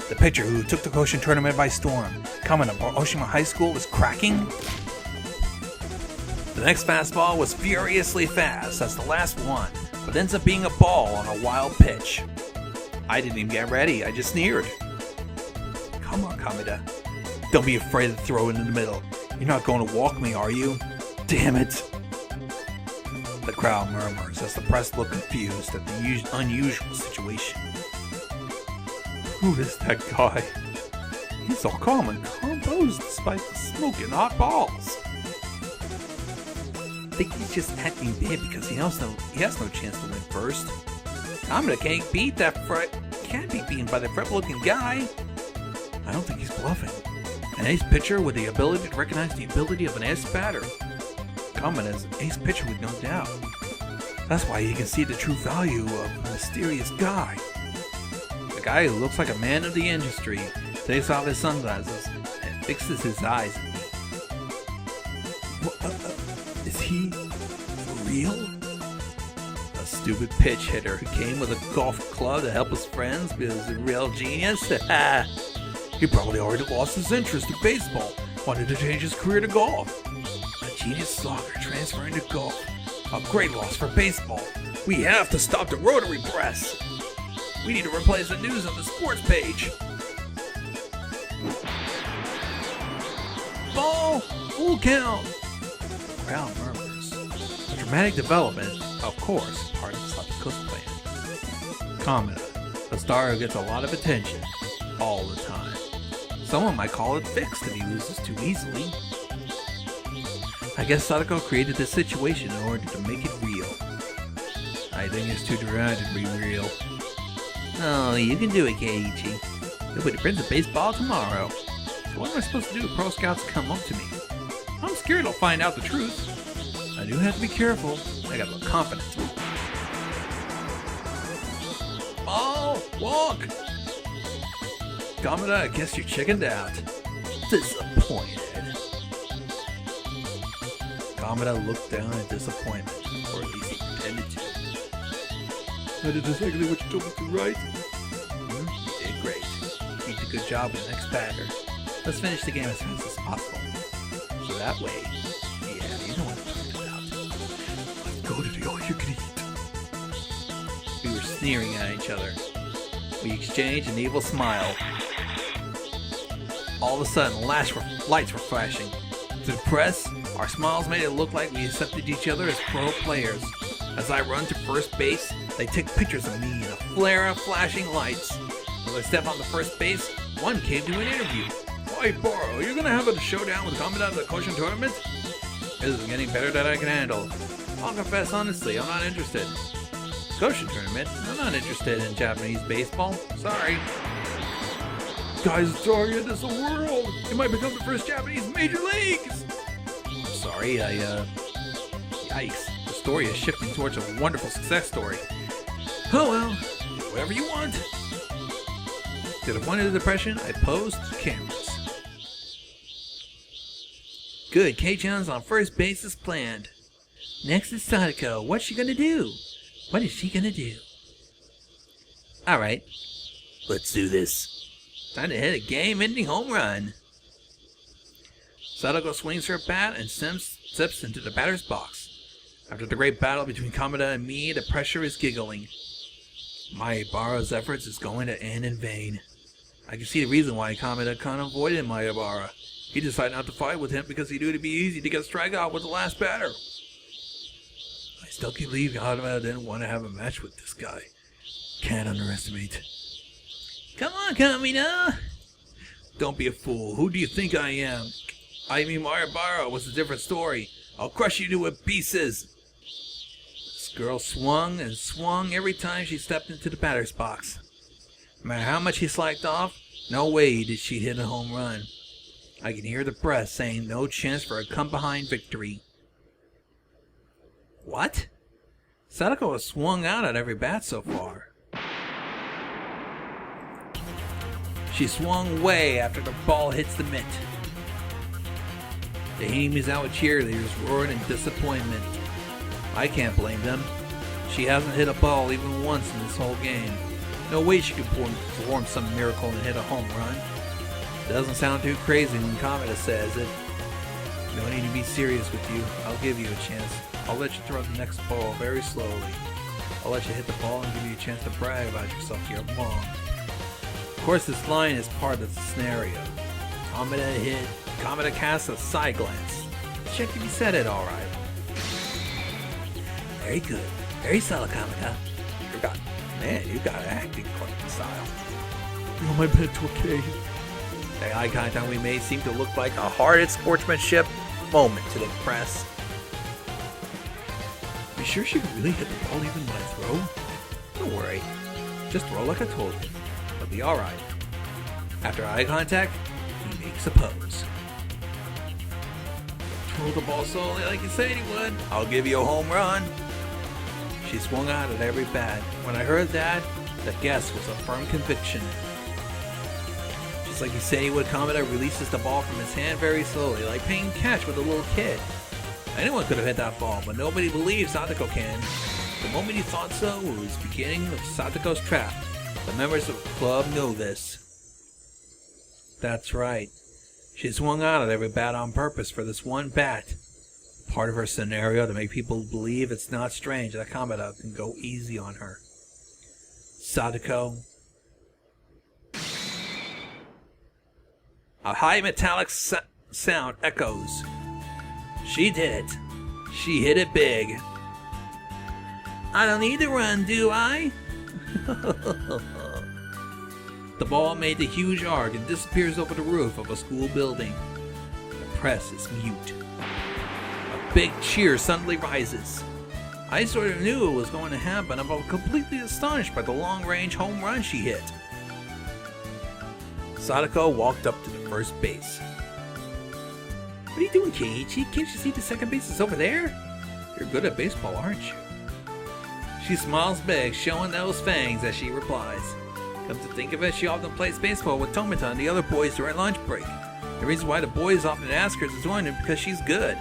The pitcher who took the Koshin tournament by storm, coming to Oshima High School, is cracking. The next fastball was furiously fast. That's the last one, but ends up being a ball on a wild pitch. I didn't even get ready. I just sneered. Come on, Kameda. Don't be afraid to throw it in the middle. You're not going to walk me, are you? Damn it. The crowd murmurs as the press look confused at the unusual situation. Who is that guy? He's all calm and composed despite the smoking hot balls. I think he's just acting bad because he has no chance to win first. Kameda can't be beaten by the fret-looking guy. I don't think he's bluffing. An ace pitcher with the ability to recognize the ability of an ace batter. Kameda is an ace pitcher with no doubt. That's why he can see the true value of a mysterious guy. A guy who looks like a man of the industry takes off his sunglasses and fixes his eyes at me. Is he for real? A stupid pitch hitter who came with a golf club to help his friends because he's a real genius? He probably already lost his interest in baseball, wanted to change his career to golf. A genius slogger transferring to golf. A great loss for baseball. We have to stop the rotary press. We need to replace the news on the sports page. Ball! Full count! The crowd murmurs. A dramatic development, of course, part of Satoko's plan. Kameda, a star who gets a lot of attention, all the time. Someone might call it fixed if he loses too easily. I guess Satoko created this situation in order to make it real. I think it's too dramatic to be real. Oh, you can do it, Keiichi. You'll be the Prince of Baseball tomorrow. So what am I supposed to do if pro scouts come up to me? I'm scared I'll find out the truth. I do have to be careful. I got a little confidence. Ball! Walk! Kameda, I guess you're chickened out. Disappointed. Kameda looked down in disappointment, or at least he pretended to. I did exactly what you told me to, right? You did great. You did a good job with the next batter. Let's finish the game as fast as possible. So that way, yeah, you know what I'm talking about. Let's go to the all-you-can-eat. We were sneering at each other. We exchanged an evil smile. All of a sudden, lights were flashing. To the press, our smiles made it look like we accepted each other as pro players. As I run to first base, they take pictures of me in a flare of flashing lights. As I step on the first base, one came to an interview. Hey, Boro, you're gonna have a showdown with Kameda at the Koshin tournament? This is getting better than I can handle. I'll confess honestly, I'm not interested. Koshin tournament? I'm not interested in Japanese baseball. Sorry. Guys, Daria, this is the world! It might become the first Japanese major leagues! I'm sorry, Yikes. The story is shifting towards a wonderful success story. Oh well, do whatever you want. To the point of the depression, I posed cameras. Good, Kei-chan's on first base as planned. Next is Satoko. What's she gonna do? What is she gonna do? Alright, let's do this. Time to hit a game-ending home run. Satoko swings her bat and steps into the batter's box. After the great battle between Kameda and me, the pressure is giggling. Maebara's efforts is going to end in vain. I can see the reason why Kameda kind of avoided Maebara. He decided not to fight with him because he knew it'd be easy to get strike out with the last batter. I still can't believe Kameda didn't want to have a match with this guy. Can't underestimate. Come on, Kameda! Don't be a fool. Who do you think I am? I mean, Maebara was a different story. I'll crush you to pieces. This girl swung and swung every time she stepped into the batter's box. No matter how much he slacked off, no way did she hit a home run. I can hear the press saying no chance for a come-behind victory. What? Satoko has swung out at every bat so far. She swung away after the ball hits the mitt. The Hinamizawa cheerleaders roared in disappointment. I can't blame them. She hasn't hit a ball even once in this whole game. No way she could perform some miracle and hit a home run. Doesn't sound too crazy when Kamada says it. No need to be serious with you. I'll give you a chance. I'll let you throw the next ball very slowly. I'll let you hit the ball and give you a chance to brag about yourself to your mom. Of course, this line is part of the scenario. Kamada hit. Kamada casts a side glance. Check if you said it alright. Very good. Very solid, Kamada. You got an acting style. You're my mentor, Kei. The eye contact we made seemed to look like a hearted sportsmanship moment to the press. You sure she could really hit the ball even when I throw? Don't worry. Just throw like I told you. It'll be alright. After eye contact, he makes a pose. Throw the ball slowly like you said you would. I'll give you a home run. She swung out at every bat. When I heard that, the guess was a firm conviction. Just like he said he would, Kamada releases the ball from his hand very slowly, like playing catch with a little kid. Anyone could have hit that ball, but nobody believes Satoko can. The moment he thought so was the beginning of Satoko's trap. The members of the club know this. That's right. She swung out at every bat on purpose for this one bat. Part of her scenario to make people believe it's not strange that Kamada can go easy on her. Satoko. A high metallic sound echoes. She did it. She hit it big. I don't need to run, do I? The ball made a huge arc and disappears over the roof of a school building. The press is mute. A big cheer suddenly rises. I sort of knew it was going to happen. I'm completely astonished by the long-range home run she hit. Satoko walked up to the first base. What are you doing, Keiichi? Can't you see the second base is over there? You're good at baseball, aren't you? She smiles big, showing those fangs as she replies. Come to think of it, she often plays baseball with Tomita and the other boys during lunch break. The reason why the boys often ask her to join is because she's good.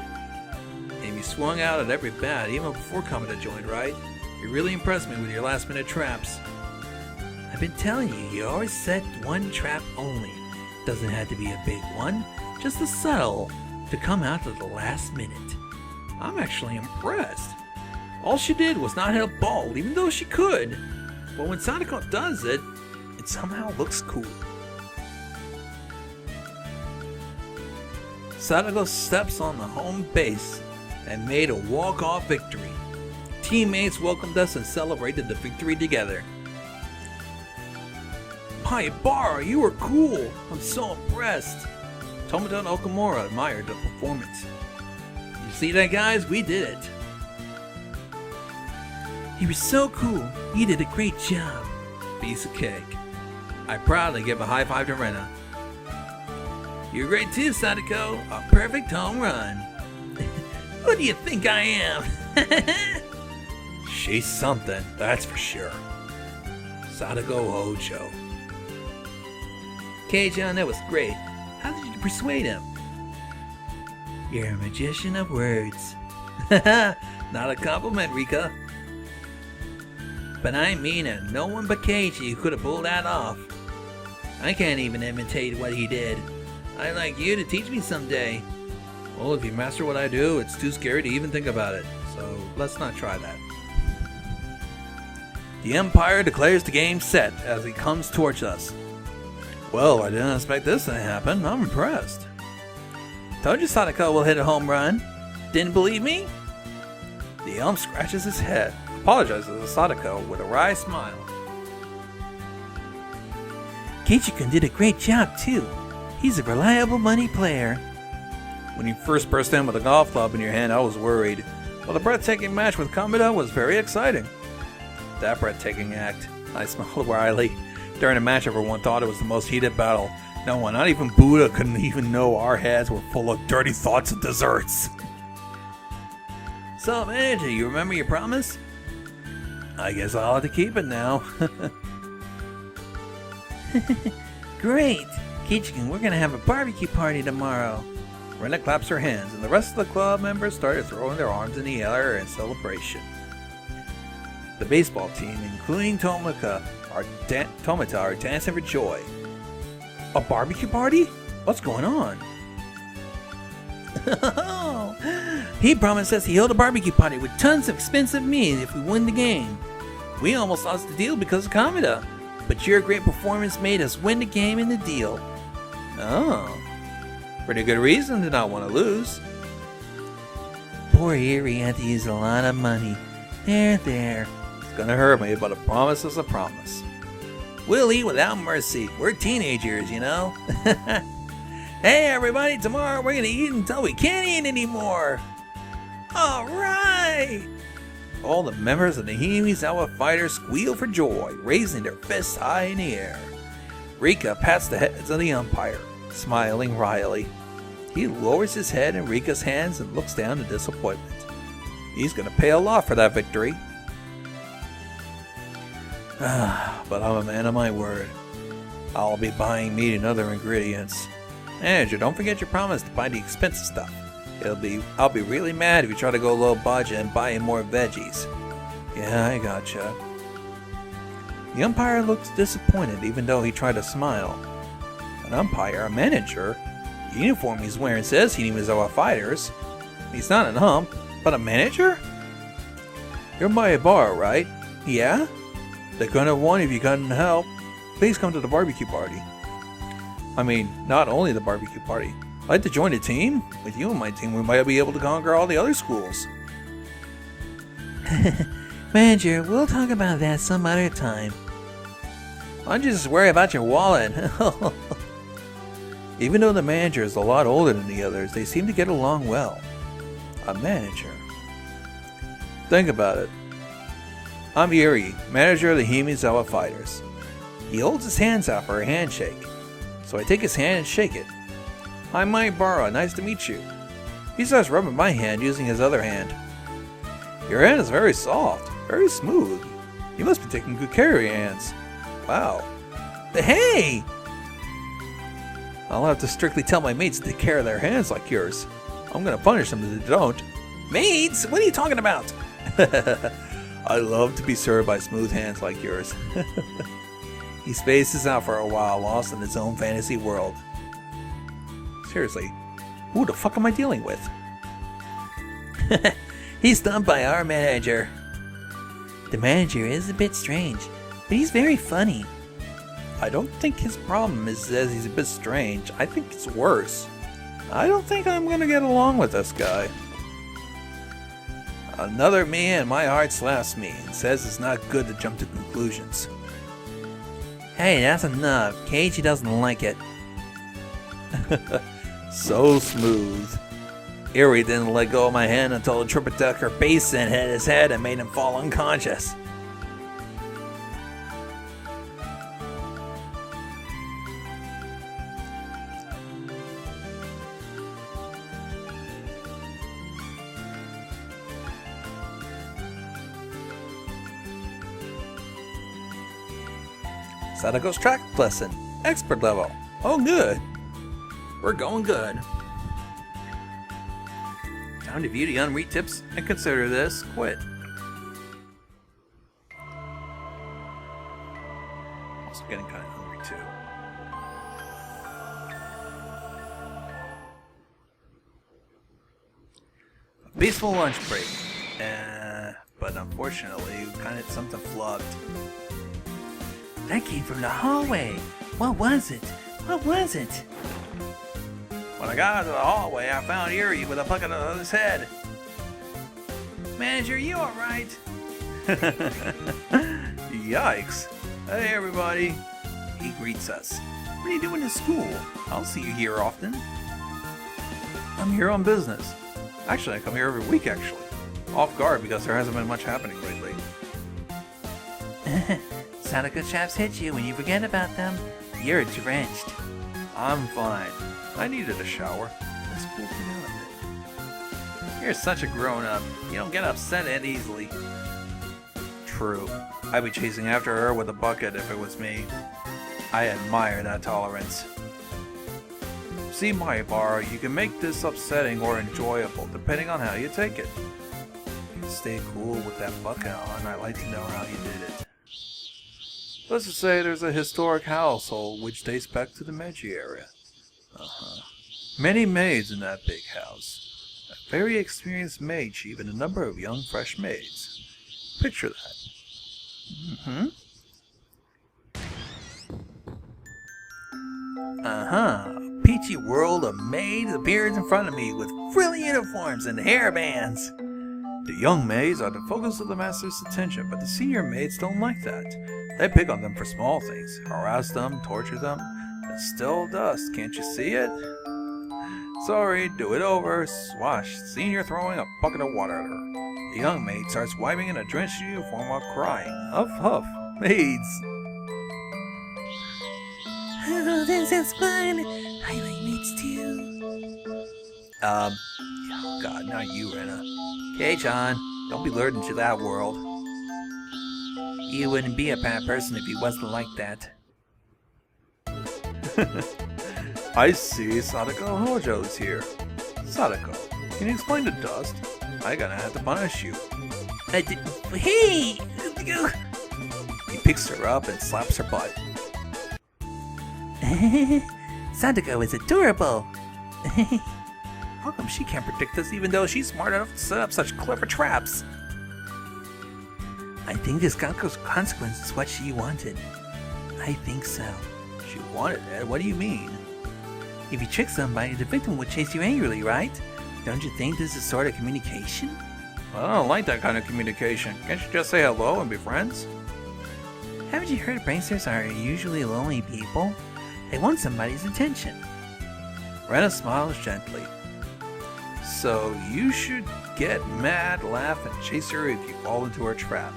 And you swung out at every bat, even before Kamada joined, right? You really impressed me with your last-minute traps. I've been telling you, you always set one trap only. Doesn't have to be a big one, just a subtle to come out at the last minute. I'm actually impressed. All she did was not hit a ball, even though she could. But when Satoko does it, it somehow looks cool. Satoko steps on the home base and made a walk-off victory. Teammates welcomed us and celebrated the victory together. My bar, you were cool. I'm so impressed. Tomita and Okamura admired the performance. You see that, guys? We did it. You were so cool. You did a great job. Piece of cake. I proudly give a high five to Rena. You're great too, Satoko. A perfect home run. Who do you think I am? She's something, that's for sure. Satoko Hojo. Kei-chan, that was great. How did you persuade him? You're a magician of words. Not a compliment, Rika. But I mean it. No one but Keiichi could have pulled that off. I can't even imitate what he did. I'd like you to teach me someday. Well, if you master what I do, it's too scary to even think about it. So let's not try that. The umpire declares the game set as he comes towards us. Well, I didn't expect this to happen. I'm impressed. Told you Satoko will hit a home run. Didn't believe me? The ump scratches his head, apologizes to Satoko with a wry smile. Keiichi-kun did a great job too. He's a reliable money player. When you first burst in with a golf club in your hand, I was worried. Well, the breathtaking match with Kamada was very exciting. That breathtaking act. I smiled wryly. During the match, everyone thought it was the most heated battle. No one, not even Buddha, couldn't even know our heads were full of dirty thoughts and desserts. So, manager, you remember your promise? I guess I'll have to keep it now. Great! Keiichi-kun, we're gonna have a barbecue party tomorrow. Rena claps her hands, and the rest of the club members started throwing their arms in the air in celebration. The baseball team, including Tomita, are dancing for joy. A barbecue party? What's going on? He promised us he'll hold a barbecue party with tons of expensive meat if we win the game. We almost lost the deal because of Kameda, but your great performance made us win the game and the deal. Oh, pretty good reason to not want to lose. Poor Erie had to use a lot of money. There. It's gonna hurt me, but a promise is a promise. We'll eat without mercy. We're teenagers, you know? Hey everybody, tomorrow we're gonna eat until we can't eat anymore! Alright! All the members of the Hinamizawa fighters squeal for joy, raising their fists high in the air. Rika pats the heads of the umpire, smiling wryly. He lowers his head in Rika's hands and looks down in disappointment. He's gonna pay a lot for that victory. But I'm a man of my word. I'll be buying meat and other ingredients. Manager, don't forget your promise to buy the expensive stuff. I'll be really mad if you try to go low budget and buy in more veggies. Yeah, I gotcha. The umpire looks disappointed even though he tried to smile. An umpire, a manager? The uniform he's wearing says Hinamizawa Fighters. He's not an ump, but a manager? You're by a bar, right? Yeah? They couldn't have won if you couldn't help. Please come to the barbecue party. I mean, not only the barbecue party. I'd like to join the team. With you and my team, we might be able to conquer all the other schools. Manager, we'll talk about that some other time. Why don't you just worry about your wallet? Even though the manager is a lot older than the others, they seem to get along well. A manager. Think about it. I'm Yuri, manager of the Hinamizawa Fighters. He holds his hands out for a handshake, so I take his hand and shake it. Hi, Mike Barra, nice to meet you. He starts rubbing my hand using his other hand. Your hand is very soft, very smooth. You must be taking good care of your hands. Wow. Hey! I'll have to strictly tell my mates to take care of their hands like yours. I'm gonna punish them if they don't. Mates? What are you talking about? I love to be served by smooth hands like yours. He spaces out for a while, lost in his own fantasy world. Seriously, who the fuck am I dealing with? He's done by our manager. The manager is a bit strange, but he's very funny. I don't think his problem is that he's a bit strange. I think it's worse. I don't think I'm gonna get along with this guy. Another man, my heart slaps me and says it's not good to jump to conclusions. Hey, that's enough. Keiichi doesn't like it. So smooth. Erie didn't let go of my hand until the triple decker basin hit his head and made him fall unconscious. Satoko's track lesson. Expert level. Oh, good. We're going good. Time to view the unread tips and consider this quit. Also getting kind of hungry too. A peaceful lunch break. But unfortunately, something flubbed. That came from the hallway. What was it? What was it? When I got out of the hallway, I found Erie with a bucket on his head. Manager, you alright? Yikes. Hey everybody. He greets us. What are you doing in school? I don't see you here often. I'm here on business. Actually, I come here every week actually. Off guard because there hasn't been much happening lately. Satoko chaps hit you when you forget about them. You're drenched. I'm fine. I needed a shower. Let's cool me down a bit. You're such a grown-up. You don't get upset that easily. True. I'd be chasing after her with a bucket if it was me. I admire that tolerance. See, Bar, you can make this upsetting or enjoyable depending on how you take it. You can stay cool with that bucket on. I'd like to know how you did it. Let's just say there's a historic household which dates back to the Meiji era. Many maids in that big house. A very experienced maid chief and a number of young fresh maids. Picture that. A peachy world of maids appears in front of me with frilly uniforms and hairbands. The young maids are the focus of the master's attention, but the senior maids don't like that. They pick on them for small things, harass them, torture them. It's still dust, can't you see it? Sorry, do it over. Swash, senior throwing a bucket of water at her. The young maid starts wiping in a drenched uniform while crying. Huff huff, maids. Oh, that sounds fun. I like maids too. Oh God, not you, Rena. Okay, John, don't be lured into that world. You wouldn't be a bad person if you wasn't like that. I see, Satoko Hojo's here. Satoko, can you explain the dust? I'm gonna have to punish you. Hey! He picks her up and slaps her butt. Satoko is adorable. How come she can't predict this even though she's smart enough to set up such clever traps? I think this consequence is what she wanted. I think so. She wanted it? What do you mean? If you trick somebody, the victim would chase you angrily, right? Don't you think this is sort of communication? I don't like that kind of communication. Can't you just say hello and be friends? Haven't you heard pranksters are usually lonely people? They want somebody's attention. Rena smiles gently. So you should get mad, laugh, and chase her if you fall into her trap.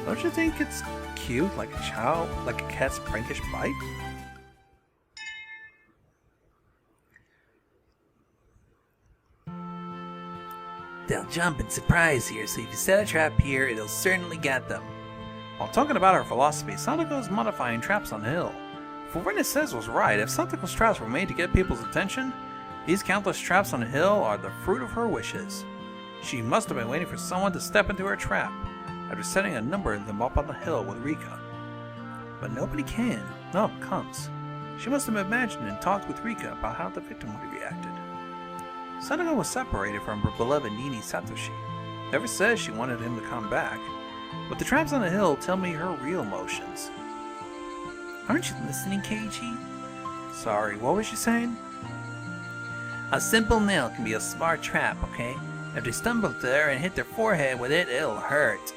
Don't you think it's cute, like a cat's prankish bite? They'll jump and surprise here, so if you set a trap here, it'll certainly get them. While talking about her philosophy, Satoko is modifying traps on the hill. If what Rena says was right, if Satoko's traps were made to get people's attention, these countless traps on the hill are the fruit of her wishes. She must have been waiting for someone to step into her trap, after setting a number of them up on the hill with Rika. But nobody comes. She must have imagined and talked with Rika about how the victim would have reacted. Satoko was separated from her beloved Nini Satoshi. Never says she wanted him to come back, but the traps on the hill tell me her real emotions. Aren't you listening, Keiji? Sorry, what was she saying? A simple nail can be a smart trap, okay? If they stumble there and hit their forehead with it, it'll hurt.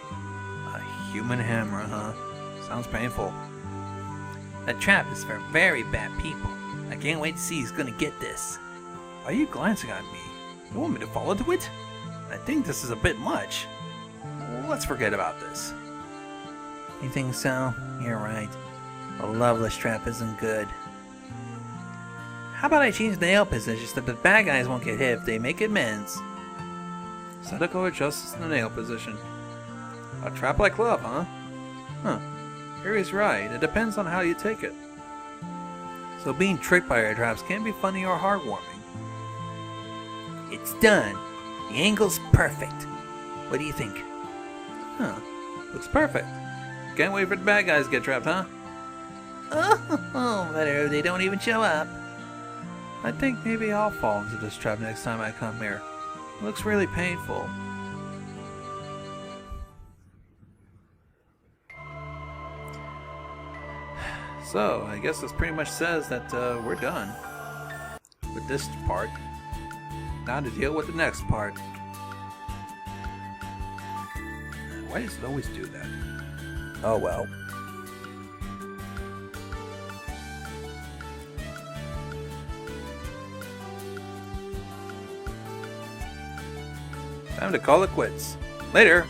A human hammer, huh? Sounds painful. That trap is for very bad people. I can't wait to see who's gonna get this. Why are you glancing at me? You want me to fall into it? I think this is a bit much. Let's forget about this. You think so? You're right. A loveless trap isn't good. How about I change the nail position so that the bad guys won't get hit if they make amends? Satoko adjusts the nail position. A trap like love, huh? Huh. Harry's right. It depends on how you take it. So being tricked by your traps can be funny or heartwarming. It's done. The angle's perfect. What do you think? Huh. Looks perfect. Can't wait for the bad guys to get trapped, huh? Oh, better if they don't even show up. I think maybe I'll fall into this trap next time I come here. It looks really painful. So, I guess this pretty much says that we're done with this part. Now to deal with the next part. Why does it always do that? Oh well. Time to call it quits. Later.